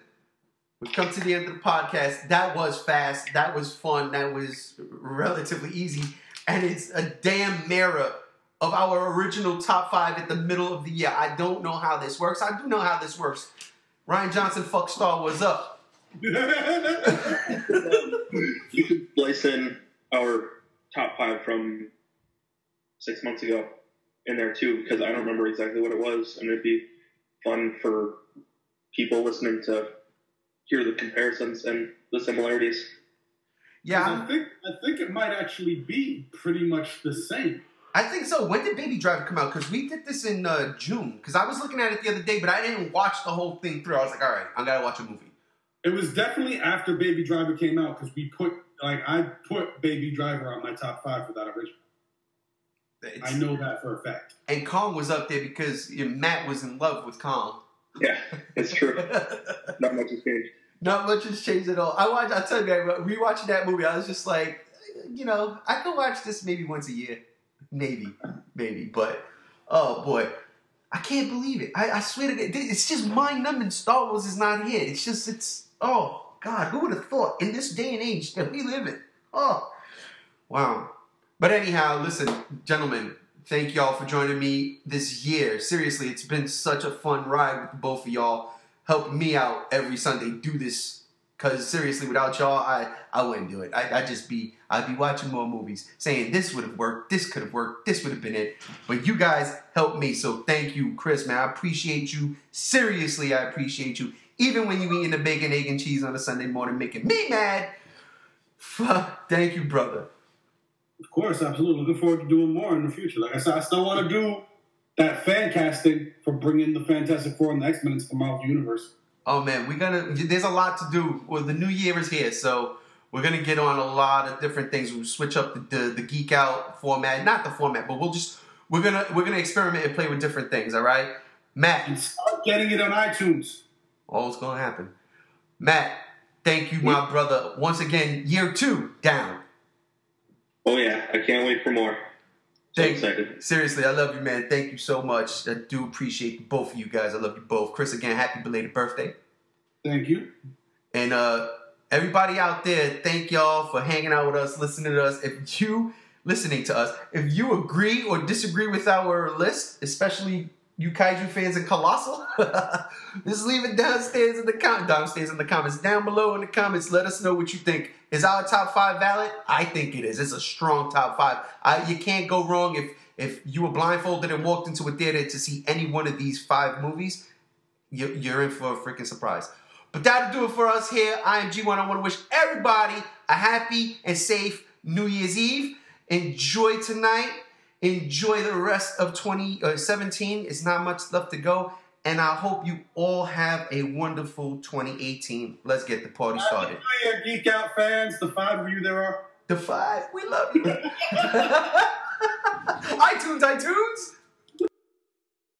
we've come to the end of the podcast. That was fast. That was fun. That was relatively easy. And it's a damn mirror of our original top 5 at the middle of the year. I don't know how this works. I do know how this works. Ryan Johnson, fuck Star Wars up. You could place in our top 5 from 6 months ago in there too, because I don't remember exactly what it was, and it'd be fun for people listening to hear the comparisons and the similarities. Yeah, I think it might actually be pretty much the same. I think so. When did Baby Driver come out? Because we did this in June. Because I was looking at it the other day, but I didn't watch the whole thing through. I was like, all right, I gotta watch a movie. It was definitely after Baby Driver came out, because I put Baby Driver on my top 5 for that original. I know that for a fact. And Kong was up there because Matt was in love with Kong. Yeah, it's true. Not much has changed. Not much has changed at all. I tell you, rewatching that movie, I was just like, I could watch this maybe once a year. Maybe. But, oh boy. I can't believe it. I swear to God, it's just mind-numbing. Star Wars is not here. Oh, God, who would have thought in this day and age that we live in? Oh, wow. But anyhow, listen, gentlemen, thank y'all for joining me this year. Seriously, it's been such a fun ride with both of y'all. Helping me out every Sunday do this. Because seriously, without y'all, I wouldn't do it. I'd be watching more movies, saying this would have worked, this could have worked, this would have been it. But you guys helped me, so thank you, Chris, man. I appreciate you. Seriously, I appreciate you. Even when you eating the bacon, egg, and cheese on a Sunday morning, making me mad. Thank you, brother. Of course, absolutely. Looking forward to doing more in the future. Like I said, I still want to do that fan casting for bringing the Fantastic Four and the X-Men into the Marvel Universe. Oh, man, there's a lot to do. Well, the new year is here, so we're going to get on a lot of different things. We'll switch up the Geek Out format. Not the format, but we're going to experiment and play with different things, all right? Matt. And Star getting it on iTunes. All it's going to happen. Matt, thank you, my brother. Once again, year 2 down. Oh, yeah. I can't wait for more. Seriously, I love you, man. Thank you so much. I do appreciate both of you guys. I love you both. Chris, again, happy belated birthday. Thank you. And everybody out there, thank y'all for hanging out with us, listening to us. If you agree or disagree with our list, especially you kaiju fans in Colossal, just leave it downstairs in the comments, down below in the comments. Let us know what you think. Is our top 5 valid? I think it is. It's a strong top 5. You can't go wrong if you were blindfolded and walked into a theater to see any one of these 5 movies. You're in for a freaking surprise. But that'll do it for us here. I am G1. I want to wish everybody a happy and safe New Year's Eve. Enjoy tonight. Enjoy the rest of 2017. It's not much left to go. And I hope you all have a wonderful 2018. Let's get the party started. Happy New Year, Geek Out fans. The 5 of you there are. The 5. We love you. iTunes.